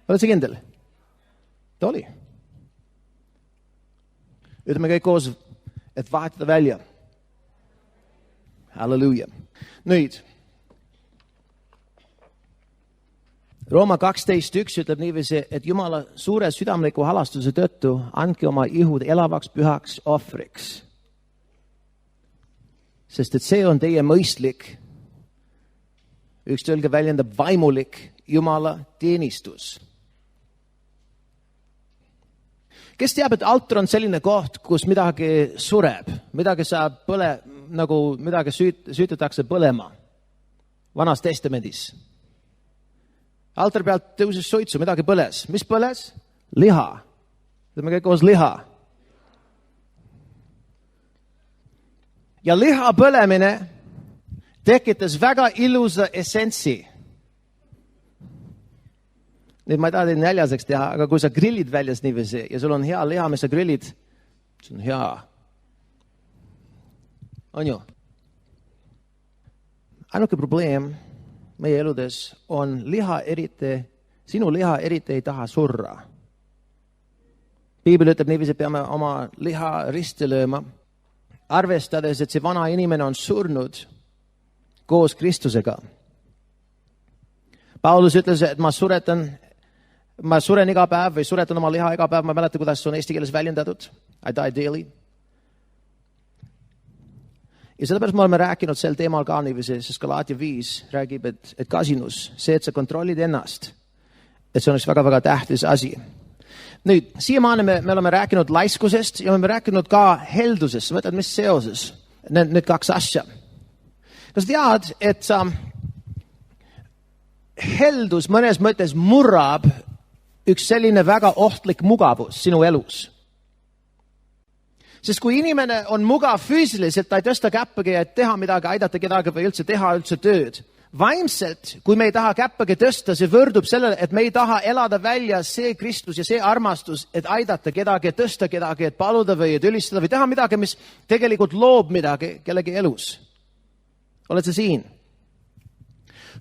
Oled sa kindel? Ta oli. Ütleme kõik koos, et vahetada välja. Halleluuja. Nüüd. Rooma 12.1 ütleb niiviisi, et Jumala suure südamliku halastuse tõttu andke oma ihud elavaks pühaks ohvriks. Sest et see on teie mõistlik, üks tõlge väljendab vaimulik Jumala teenistus. Kes teab, et altar on selline koht, kus midagi sureb, midagi saab midagi süütatakse põlema Vanas testamendis. Altar pealt tõusis suitsu, midagi põles. Mis põles? Liha. Ütleme kõik koos liha. Ja liha põlemine tekitas väga ilusa essentsi. Nüüd ma ei taha teid näljaseks teha, aga kui sa grillid väljas niiviisi ja sul on hea liha, mis sa grillid, see on hea. on ju? Ainuke probleem meie eludes on sinu liha eriti ei taha surra. Piibel ütleb niiviisi, peame oma liha risti lööma, arvestades, et see vana inimene on surnud koos Kristusega. Paulus ütles, et ma suren iga päev või suretan oma liha iga päev, ma ei mäleta, kuidas on eesti keeles väljendatud. I die daily. Ja sellepärast me oleme rääkinud sel teemal ka niiviisi, sest Galaatia 5 räägib, et kasinus, see, et sa kontrollid ennast, et see on üks väga-väga tähtis asi. Nüüd, siiamaani me oleme rääkinud laiskusest ja me oleme rääkinud ka heldusest. Mõtled, mis seoses? Need kaks asja. Kas tead, et heldus mõnes mõttes murrab üks selline väga ohtlik mugavus sinu elus? Sest kui inimene on mugav füüsiliselt, ta ei tõsta käppagi, et teha midagi, aidata kedagi või üldse teha tööd. Vaimselt, kui me ei taha käppagi tõsta, see võrdub sellele, et me ei taha elada välja see Kristus ja see armastus, et aidata kedagi, et tõsta kedagi, et paluda või et ülistada või teha midagi, mis tegelikult loob midagi kellegi elus. Oled sa siin?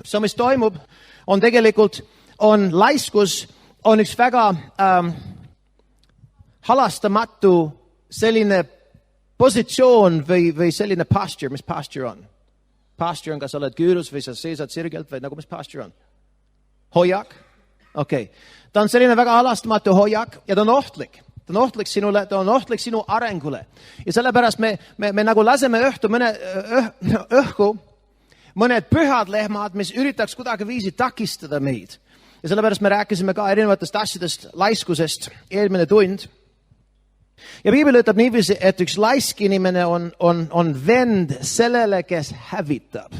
See, mis toimub, on tegelikult, laiskus on üks väga halastamatu selline positsioon või selline posture, mis posture on? Posture on, kas oled küürus või sa seisad sirgelt või nagu mis posture on? Hoiak? Okei. Ta on selline väga halastamatu hoiak ja ta on ohtlik. Ta on ohtlik sinule, ta on ohtlik sinu arengule. Ja sellepärast me nagu laseme õhku mõned pühad lehmad, mis üritaks kuidagi viisi takistada meid. Ja sellepärast me rääkisime ka erinevatest asjadest, laiskusest, eelmine tund. Ja Piibel ütleb niiviisi, et üks laisk inimene on vend sellele, kes hävitab.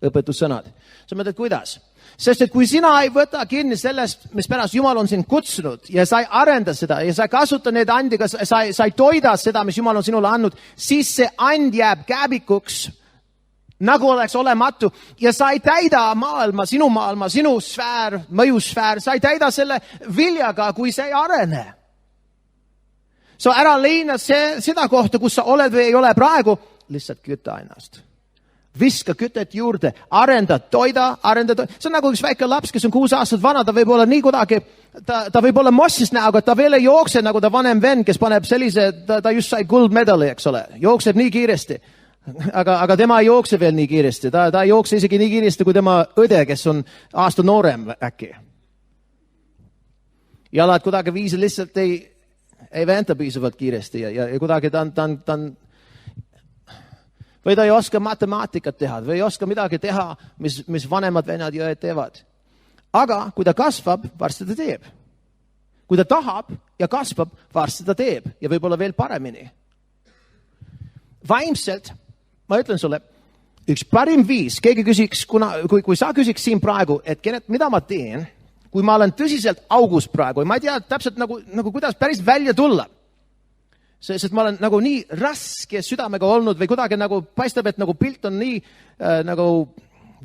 Õpetussõnad. Sa mõtled, kuidas? Sest et kui sina ei võta kinni sellest, mis pärast Jumal on sind kutsunud ja sa ei arenda seda ja sa ei kasuta neid andiga, sa ei toida seda, mis Jumal on sinule andnud, siis see and jääb käbikuks, nagu oleks olematu ja sa ei täida maailma, sinu sfäär, mõjusfäär, sa ei täida selle viljaga, kui see ei arene. So ära leina seda kohta, kus sa oled või ei ole praegu, lihtsalt küta ennast. Viska kütet juurde, arenda, toida. See on nagu üks väike laps, kes on 6 aastat vana, ta võib olla nii kuidagi, ta võib olla mossis näoga, ta veel ei jookse nagu ta vanem vend, kes paneb sellise, ta just sai kuldmedali, eks ole, jookseb nii kiiresti. Aga tema ei jookse veel nii kiiresti, ta ei jookse isegi nii kiiresti kui tema õde, kes on aasta noorem äkki. Jalad kuidagi viisi lihtsalt ei venta piisavalt kiiresti ja kuidagi ta või ta ei oska matemaatikat teha või ei oska midagi teha, mis vanemad vennad ja õed teevad. Aga kui ta kasvab, varsti ta teeb. Kui ta tahab ja kasvab, varsti ta teeb ja võib-olla veel paremini. Vaimselt, ma ütlen sulle, üks parim viis, keegi küsiks, kui sa küsiks siin praegu, et Kennet, mida ma teen, kui ma olen tõsiselt augus praegu, ma ei tea täpselt nagu kuidas päris välja tulla. Sest ma olen nagu nii raske südamega olnud või kuidagi nagu paistab, et nagu pilt on nii nagu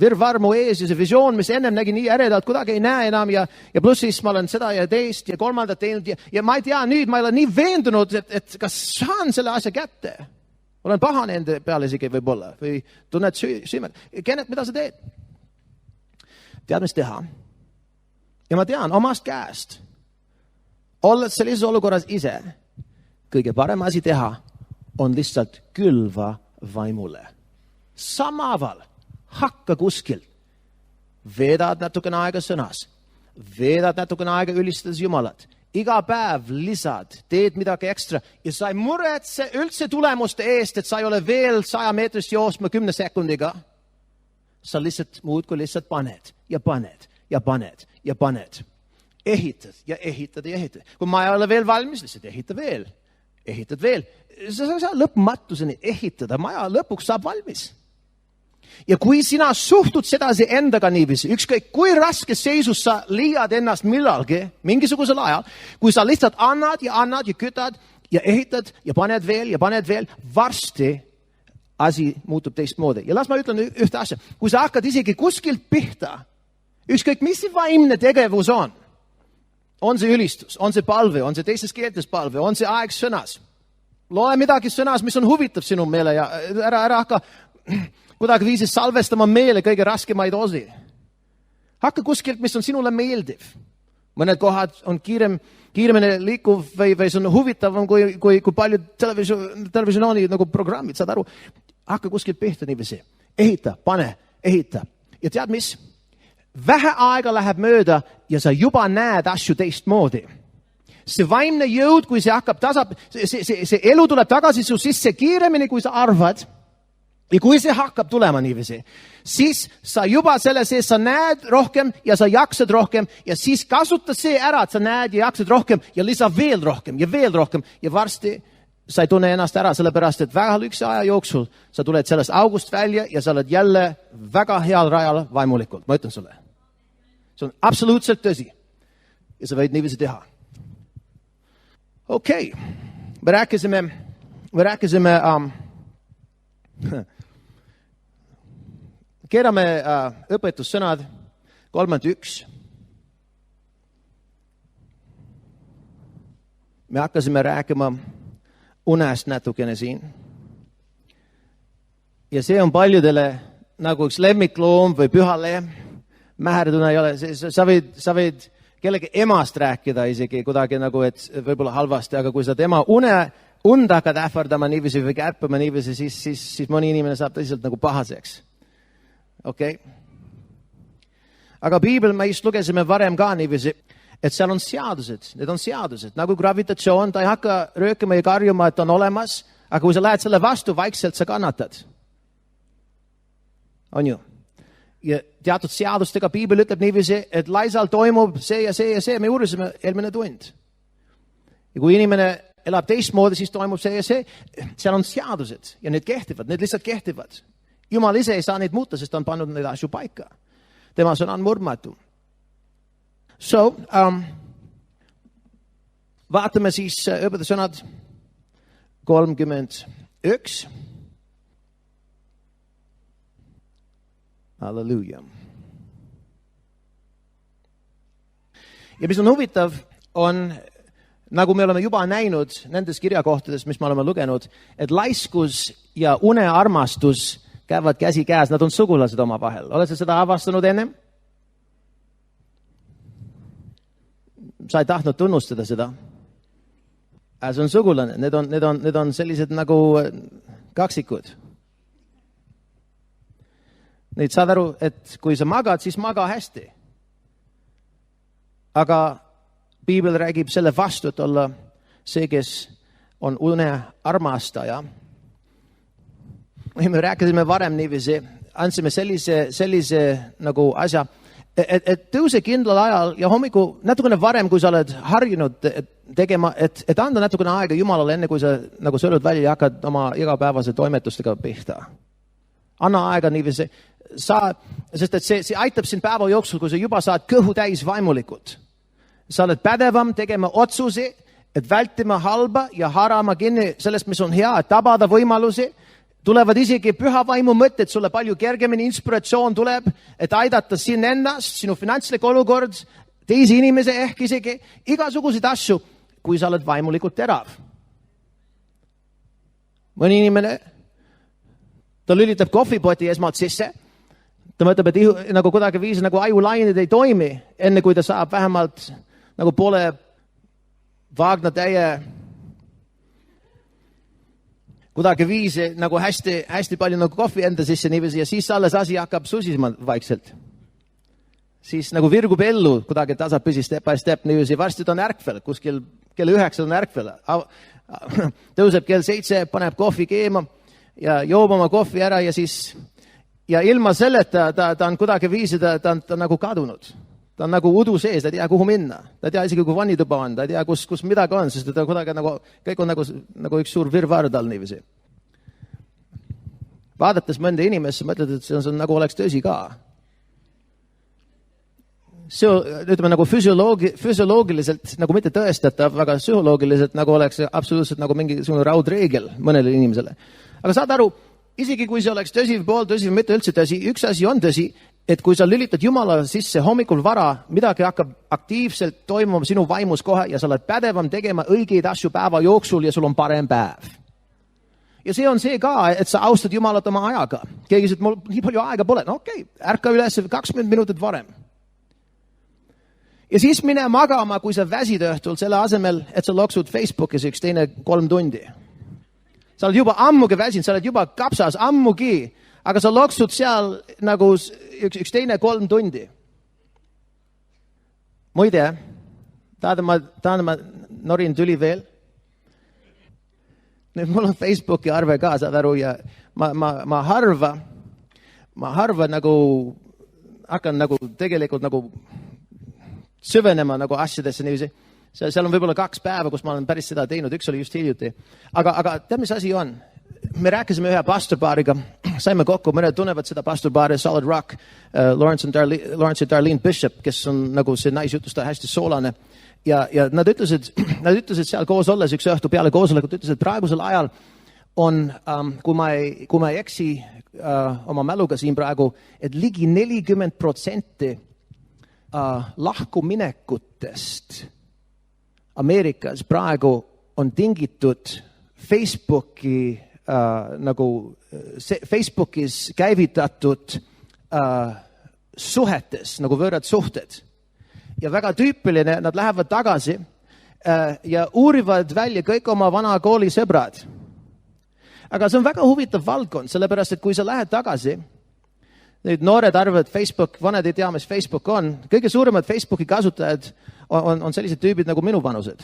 virvarmu ees ja see visioon, mis ennem nägi nii äredalt, kuidagi ei näe enam ja pluss siis ma olen seda ja teist ja kolmandat teinud ja ma ei tea nüüd, ma ei ole nii veendunud, et kas saan selle asja kätte. Olen pahane enda peale isegi võib-olla või tunned süümad. Kennet, mida sa teed? Tead, mis teha? Ja ma tean omast käest, olles sellises olukorras ise, kõige parem asi teha on lihtsalt külva vaimule. Samaval, hakka kuskilt. Veedad natukene aega sõnas. Veedad natukene aega ülistades Jumalat. Iga päev lisad, teed midagi ekstra ja sa ei muretse üldse tulemuste eest, et sa ei ole veel 100 meetrist joosma 10 sekundiga. Sa lihtsalt muudkui lihtsalt paned ja paned ja paned ja paned. Ehitad ja ehitad ja ehitad. Kui maja ei ole veel valmis, lihtsalt ehita veel. Ehitad veel. Sa saa lõpmatuseni ehitada. Maja lõpuks saab valmis. Ja kui sina suhtud sedasi endaga niiviisi, ükskõik kui raske seisus sa liiad ennast millalgi, mingisugusel ajal, kui sa lihtsalt annad ja kütad ja ehitad ja paned veel, varsti asi muutub teistmoodi. Ja las ma ütlen ühte asja. Kui sa hakkad isegi kuskilt pihta, ükskõik mis see vaimne tegevus on see ülistus, on see palve, on see teistes keeltes palve, on see aeg sõnas. loe midagi sõnas, mis on huvitav sinu meele ja ära hakka kuidagi viisis salvestama meele kõige raskemaid osi. Hakka kuskilt, mis on sinule meeldiv. Mõned kohad on kiiremini liikuv või see on huvitavam kui paljud televisiooni nagu programmid, saad aru? Hakka kuskilt pihta niiviisi. Ehita, pane, ehita. Ja tead mis? Vähe aega läheb mööda ja sa juba näed asju teistmoodi. See vaimne jõud, kui see hakkab see elu tuleb tagasi su sisse kiiremini, kui sa arvad. Ja kui see hakkab tulema niiviisi, siis sa juba selle sees, sa näed rohkem ja sa jaksad rohkem ja siis kasuta see ära, et sa näed ja jaksad rohkem ja lisa veel rohkem ja varsti sa ei tunne ennast ära, sellepärast, et väga lühikese aja jooksul sa tuled sellest august välja ja sa oled jälle väga heal rajal vaimulikult, ma ütlen sulle. See on absoluutselt tõsi ja sa võid niiviisi teha. Okei, me rääkisime keerame õpetussõnad 31. Me hakkasime rääkima unest natukene siin. Ja see on paljudele nagu üks lemmikloom või pühale. Mäherduna ei ole. Sa võid kellegi emast rääkida isegi kuidagi nagu, et võib-olla halvasti, aga kui sa tema und hakkad ähvardama niiviisi või kärpima niiviisi, siis mõni inimene saab tõsiselt nagu pahaseks. Okei. Aga piibel me just lugesime varem ka niiviisi, et seal on seadused. Need on seadused. Nagu gravitatsioon, ta ei hakka röökima ja karjuma, et on olemas, aga kui sa lähed selle vastu, vaikselt sa kannatad. On ju? Ja teatud seadustega piibel ütleb niiviisi, et laisal toimub see ja see ja see. Me uurisime eelmine tund. Ja kui inimene elab teistmoodi, siis toimub see ja see. Seal on seadused ja need kehtivad, need lihtsalt kehtivad. Jumal ise ei saa neid muuta, sest ta on pannud neid asju paika. Tema sõna on murdmatu. So, vaatame siis õpetussõnad 31. Halleluja. Ja mis on huvitav, on, nagu me oleme juba näinud nendes kirjakohtades, mis me oleme lugenud, et laiskus ja unearmastus käivad käsi käes, nad on sugulased oma vahel. Oled sa seda avastanud ennem? Sa ei tahtnud tunnustada seda. See on sugulane, need on sellised nagu kaksikud. Neid saad aru, et kui sa magad, siis maga hästi. Aga piibel räägib selle vastu, et olla see, kes on une armastaja. Me rääkisime varem niiviisi, andsime sellise nagu asja, et tõuse kindlal ajal ja hommiku natukene varem, kui sa oled harjunud tegema, et anda natukene aega Jumalale enne, kui sa nagu sõlud välja ja hakkad oma igapäevase toimetustega pihta. Anna aega niiviisi, sest et see aitab sind päeva jooksul, kui sa juba saad kõhu täis vaimulikult. Sa oled pädevam tegema otsusi, et vältima halba ja haarama kinni sellest, mis on hea, et tabada võimalusi. Tulevad isegi püha vaimu mõtted, sulle palju kergemini inspiratsioon tuleb, et aidata siin ennast, sinu finantslik olukord, teisi inimese ehk isegi, igasuguseid asju, kui sa oled vaimulikult terav. Mõni inimene, ta lülitab kohvipoti esmalt sisse, ta mõtleb, et nagu kuidagi viis nagu ajulained ei toimi, enne kui ta saab vähemalt nagu poole vaagna täie kuidagi viis nagu hästi palju nagu kohvi enda sisse niiviisi ja siis alles asi hakkab susisma vaikselt. Siis nagu virgub ellu kuidagi tasapisi step by step niiviisi. Varsti ta on ärkvel, kuskil kell 9 on ärkvel. Tõuseb kell 7, paneb kohvi keema ja joob oma kohvi ära ja siis ja ilma selleta ta on kuidagi viisi, ta on nagu kadunud. Ta on nagu udu sees, ta ei tea kuhu minna. Ta ei tea isegi kui vannituba on, ta ei tea kus midagi on, sest ta kuidagi nagu, kõik on nagu üks suur virvaar tal niiviisi. Vaadates mõnda inimesse, mõtled, et see on nagu oleks tõsi ka. See, ütleme nagu füsioloogiliselt, nagu mitte tõestatav, aga psühholoogiliselt nagu oleks absoluutselt nagu mingi raudreegel mõnele inimesele. Aga saad aru, isegi kui see oleks tõsi või pooltõsi või mitte üldse tõsi, üks asi on tõsi, et kui sa lülitad Jumala sisse hommikul vara, midagi hakkab aktiivselt toimuma sinu vaimus kohe ja sa oled pädevam tegema õigeid asju päeva jooksul ja sul on parem päev. Ja see on see ka, et sa austad Jumalat oma ajaga. Keegi ütleb, mul nii palju aega pole. No okei, ärka üles 20 minutit varem. Ja siis mine magama, kui sa väsid õhtul selle asemel, et sa loksud Facebookis 3 tundi. Sa oled juba ammugi väsinud, sa oled juba kapsas ammugi, aga sa loksud seal nagu 3 tundi. Muide, tahan ma norin tüli veel. Nüüd mul on Facebooki arve ka, saad aru, ja ma harva nagu hakkan nagu tegelikult nagu süvenema nagu asjadesse niiviisi. Seal on võib-olla 2 päeva, kus ma olen päris seda teinud, üks oli just hiljuti. Aga tead, mis asi on? Me rääkisime ühe pastorpaariga, saime kokku, mõned tunnevad seda pastorpaari Solid Rock, Lawrence ja Darlene Bishop, kes on nagu see naisjutustaja hästi soolane. Ja nad ütlesid seal koos olles üks õhtu peale koosolekut, ütlesid, et praegusel ajal on, kui ma ei eksi oma mäluga siin praegu, et ligi 40% lahkuminekutest Ameerikas praegu on tingitud Facebookis käivitatud suhetes, nagu võõrad suhted. Ja väga tüüpiline, nad lähevad tagasi ja uurivad välja kõik oma vana kooli sõbrad. Aga see on väga huvitav valdkond, sellepärast, et kui sa lähed tagasi, nüüd noored arvavad Facebook, vanad ei tea, mis Facebook on. Kõige suuremad Facebooki kasutajad on sellised tüübid nagu minu vanused.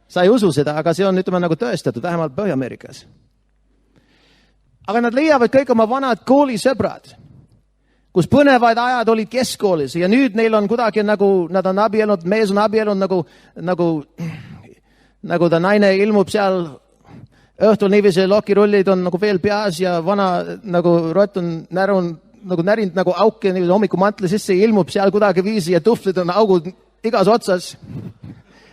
Sa ei usu seda, aga see on ütleme nagu tõestatud, vähemalt Põhja-Ameerikas. Aga nad leiavad kõik oma vanad koolisõbrad, kus põnevaid ajad olid keskkoolis ja nüüd neil on kuidagi nagu, nad on abielnud, mees on abielnud nagu ta naine ilmub seal õhtul niiviisi, lokirullid on nagu veel peas ja vana nagu rott on närinud nagu auke niiviisi hommikumantli sisse, ilmub seal kuidagi viisi ja tuhvlid on augud igas otsas.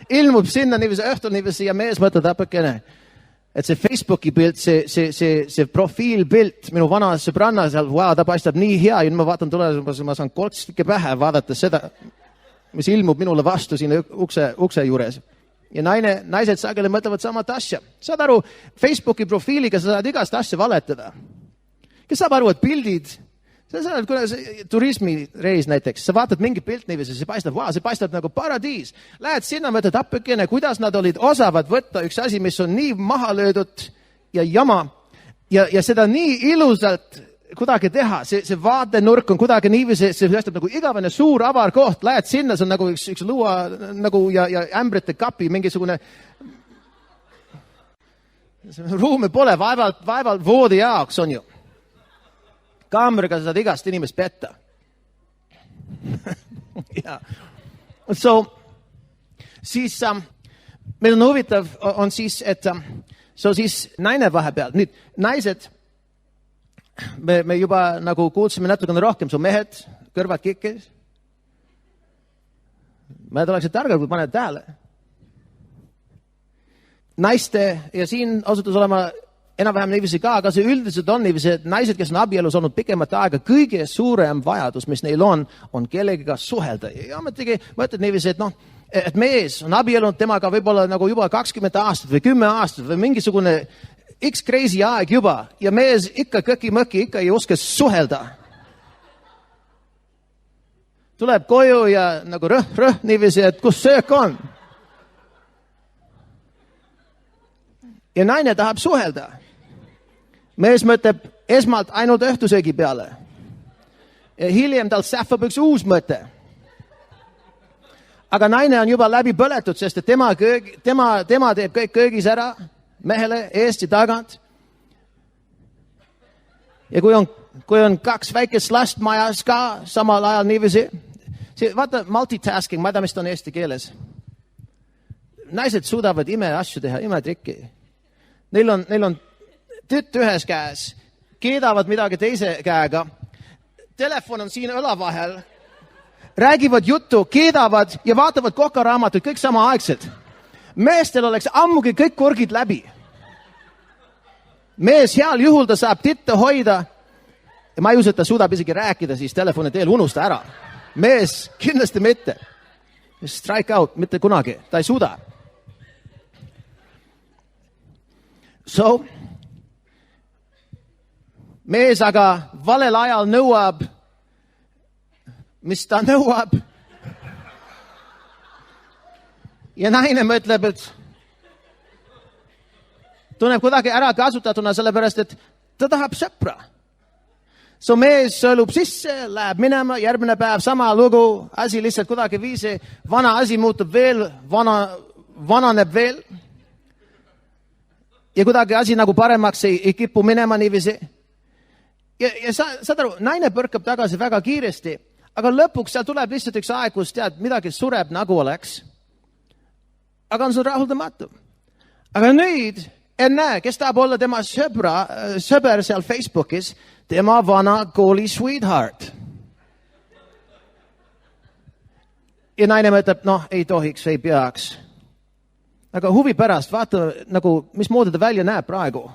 Ilmub sinna niiviisi õhtul niiviisi ja mees mõtleb apakene. Et see Facebooki pilt, see profiilpilt, minu vana sõbranna seal, ta paistab nii hea ja nüüd ma vaatan tulemas, ma saan kolkstike pähe vaadates seda, mis ilmub minule vastu siin ukse juures. Ja naised sageli mõtlevad samat asja. Saad aru, Facebooki profiiliga sa saad igast asja valetada. Kes saab aru, et pildid, sa saad turismireis näiteks, sa vaatad mingi pilt niiviisi, see paistab nagu paradiis. Lähed sinna, mõtled appikene, kuidas nad olid osavad võtta üks asi, mis on nii maha löödud ja jama ja seda nii ilusalt kuidagi teha. See vaatenurk on kuidagi niiviisi, see paistab nagu igavene suur avar koht. Lähed sinna, see on nagu üks luua nagu ja ämbrite kapi, mingisugune ruumi pole, vaevalt voodi jaoks on ju. Kaameriga sa saad igast inimest petta. Ja. So, siis meil on huvitav on siis, et siis naine vahepeal. Nüüd, naised, me juba nagu kuulsime natukene rohkem, su mehed, kõrvad kikkis. Mehed oleksid targad, kui paned tähele. Naiste, ja siin osutus olema enam-vähem niiviisi ka, aga see üldiselt on niiviisi, et naised, kes on abielus olnud pikemat aega, kõige suurem vajadus, mis neil on kellegiga suhelda. Ja mõtlegi, mõtled niiviisi, et mees on abielunud temaga võib-olla nagu juba 20 aastat või 10 aastat või mingisugune X crazy aeg juba ja mees ikka köki-möki, ikka ei oska suhelda. Tuleb koju ja nagu rõh niiviisi, et kus söök on. Ja naine tahab suhelda. Mees mõtleb esmalt ainult õhtusöögi peale. Ja hiljem tal sähvab üks uus mõte. Aga naine on juba läbi põletud, sest et tema teeb kõik köögis ära, mehele eest ja tagant. Ja kui on 2 väikest last majas ka samal ajal niiviisi, vaata multitasking, ma ei tea, mis ta on eesti keeles. Naised suudavad imeasju teha, imetrikki. Neil on tütt ühes käes, keedavad midagi teise käega, telefon on siin õla vahel, räägivad juttu, keedavad ja vaatavad kokaraamatut, kõik samaaegselt. Meestel oleks ammugi kõik korgid läbi. Mees heal juhul ta saab titta hoida ja ma ei usu, et ta suudab isegi rääkida siis telefoni teel, unusta ära. Mees, kindlasti mitte. Strike out, mitte kunagi, ta ei suuda. So, mees aga valel ajal nõuab, mis ta nõuab. Ja naine mõtleb, et tunneb kuidagi ära kasutatuna, sellepärast, et ta tahab sõpra. So mees sõlub sisse, läheb minema, järgmine päev sama lugu, asi lihtsalt kuidagi viisi, vana asi muutub veel, vananeb veel. Ja kuidagi asi nagu paremaks ei kipu minema niiviisi. Ja saad aru, naine põrkab tagasi väga kiiresti, aga lõpuks seal tuleb lihtsalt üks aeg, kus tead, midagi sureb nagu oleks. Aga on sul rahuldamatu. Aga nüüd, enne, kes tahab olla tema sõber seal Facebookis, tema vana kooli sweetheart. Ja naine mõtleb, ei tohiks, ei peaks. Aga huvi pärast, vaata, nagu, mismoodi ta välja näeb praegu.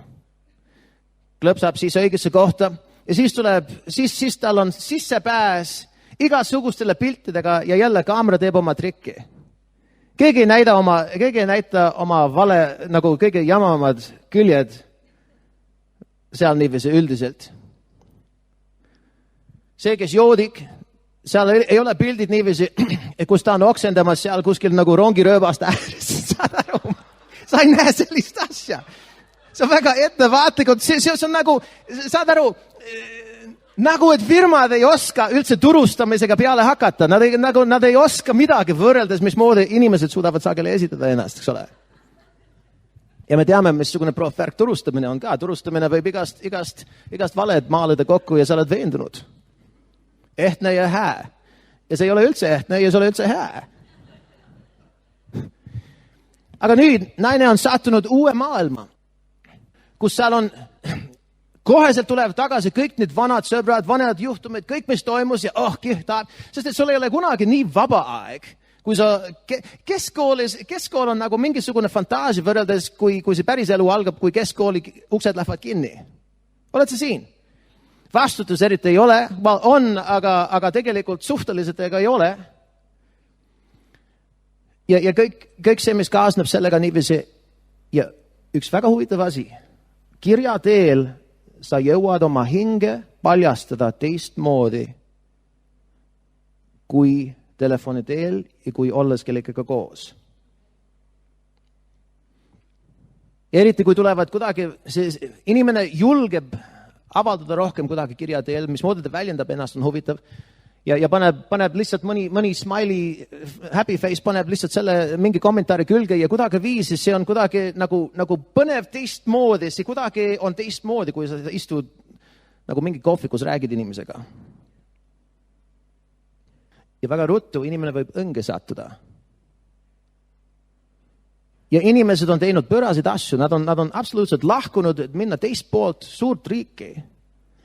Klõpsab siis õigesse kohta ja siis tuleb, siis tal on sissepääs igasugustele piltidega ja jälle kaamera teeb oma trikki. Keegi ei näita oma vale, nagu kõige jamamad küljed seal niiviisi üldiselt. See, kes joodik, seal ei ole pildid niiviisi, kus ta on oksendamas seal kuskil nagu rongirööbast ääres. Saad aru? Sa ei näe sellist asja. See on väga ettevaatlikult. See on nagu, saad aru, nagu et firmad ei oska üldse turustamisega peale hakata. Nad ei oska midagi võrreldes, mismoodi inimesed suudavad sageli esitada ennast, eks ole. Ja me teame, missugune profärk turustamine on ka. Turustamine võib igast valed maalida kokku ja sa oled veendunud. Ehtne ja hää. Ja see ei ole üldse ehtne ja see ei ole üldse hää. Aga nüüd naine on sattunud uue maailma, kus seal on, koheselt tulevad tagasi kõik need vanad sõbrad, vanad juhtumid, kõik mis toimus ja kihtab, sest et sul ei ole kunagi nii vaba aeg, kui sa keskkool on nagu mingisugune fantaasia võrreldes, kui see päris elu algab, kui keskkooli uksed lähevad kinni. Oled sa siin? Vastutus eriti ei ole, on, aga tegelikult suhteliselt ega ei ole. Ja kõik see, mis kaasneb sellega niiviisi. Ja üks väga huvitav asi. Kirja teel sa jõuad oma hinge paljastada teistmoodi kui telefoni teel ja kui olles kellegagi koos. Eriti kui tulevad kuidagi, inimene julgeb avaldada rohkem kuidagi kirja teel, mismoodi ta väljendab ennast, on huvitav. Ja paneb lihtsalt mõni smiley, happy face, paneb lihtsalt selle mingi kommentaari külge ja kuidagi viisi, see on kuidagi nagu põnev teistmoodi, see kuidagi on teistmoodi, kui sa istud nagu mingi kohvikus räägid inimesega. Ja väga ruttu inimene võib õnge sattuda. Ja inimesed on teinud pöörasid asju, nad on absoluutselt lahkunud, et minna teist poolt suurt riiki.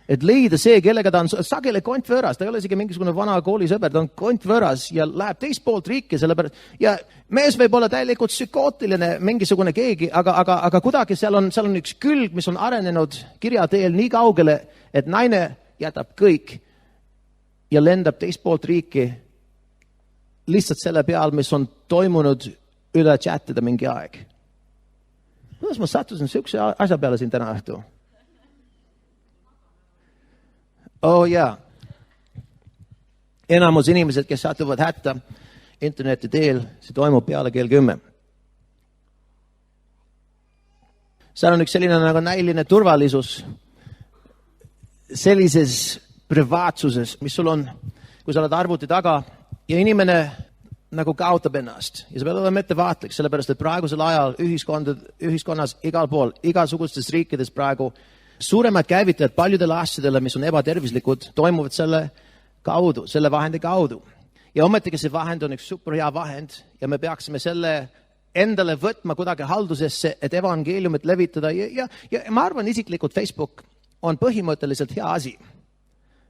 Et leida see, kellega ta on sageli kontvõõras, ta ei ole isegi mingisugune vana koolisõber, ta on kontvõõras ja läheb teist poolt riiki, sellepärast, ja mees võib olla täielikult psükootiline mingisugune keegi, aga kuidagi seal on üks külg, mis on arenenud kirja teel nii kaugele, et naine jätab kõik ja lendab teist poolt riiki lihtsalt selle peal, mis on toimunud üle chatida mingi aeg. Kuidas ma sattusin sihukese asja peale siin täna õhtu? Jaa. Enamus inimesed, kes satuvad hätta interneti teel, see toimub peale kell 10. Seal on üks selline nagu näiline turvalisus sellises privaatsuses, mis sul on, kui sa oled arvuti taga ja inimene nagu kaotab ennast. Ja sa pead olema ettevaatlik, sellepärast, et praegusel ajal ühiskonnas igal pool, igasugustes riikides praegu suuremad käivitajad paljudele asjadele, mis on ebatervislikud, toimuvad selle kaudu, selle vahendi kaudu. Ja ometigi see vahend on üks super hea vahend ja me peaksime selle endale võtma kuidagi haldusesse, et evangeeliumit levitada. Ja ma arvan isiklikult Facebook on põhimõtteliselt hea asi.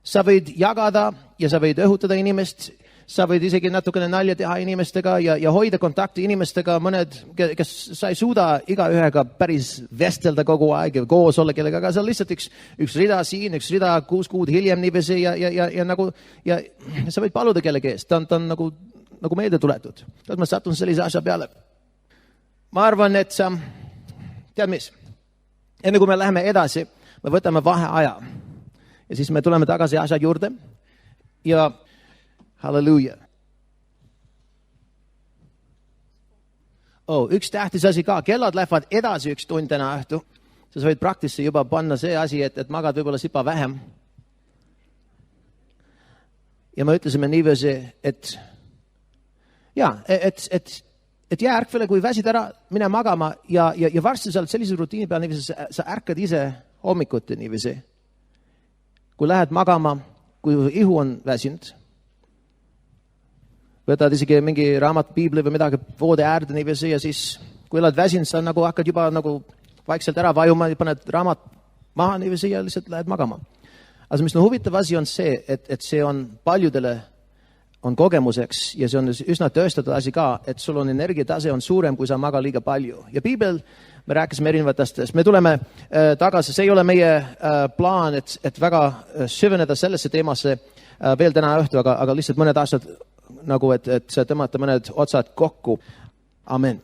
Sa võid jagada ja sa võid õhutada inimest. sa võid isegi natukene nalja teha inimestega ja hoida kontakti inimestega, mõned, kes sa ei suuda igaühega päris vestelda kogu aeg ja koos olla kellega, aga see on lihtsalt üks rida siin, üks rida 6 kuud hiljem niiviisi ja sa võid paluda kellegi eest, ta on nagu meelde tuletud. Kas ma satun sellise asja peale? Ma arvan, et tead mis, enne kui me läheme edasi, me võtame vaheaja ja siis me tuleme tagasi asja juurde ja halleluuja. Üks tähtis asi ka, kellad lähevad edasi 1 tund täna õhtu. Sa võid praktisse juba panna see asi, et magad võib-olla sipa vähem. Ja me ütlesime niiviisi, et jää ärkvele, kui väsid ära, mine magama ja varsti sa oled sellise rutiini peal niiviisi, sa ärkad ise hommikuti niiviisi. Kui lähed magama, kui ihu on väsinud, võtad isegi mingi raamat, piibli või midagi voode äärde niiviisi ja siis, kui oled väsinud, sa hakkad juba vaikselt ära vajuma ja paned raamat maha niiviisi ja lihtsalt lähed magama. Aga mis huvitav asi on see, et see on paljudele on kogemuseks ja see on üsna tõestatud asi ka, et sul on energiatase on suurem, kui sa maga liiga palju. Ja piibel, me rääkisime erinevatest, me tuleme tagasi, see ei ole meie plaan, et väga süveneda sellesse teemasse veel täna õhtu, aga lihtsalt mõned aastad et sa tõmmata mõned otsad kokku. Amen.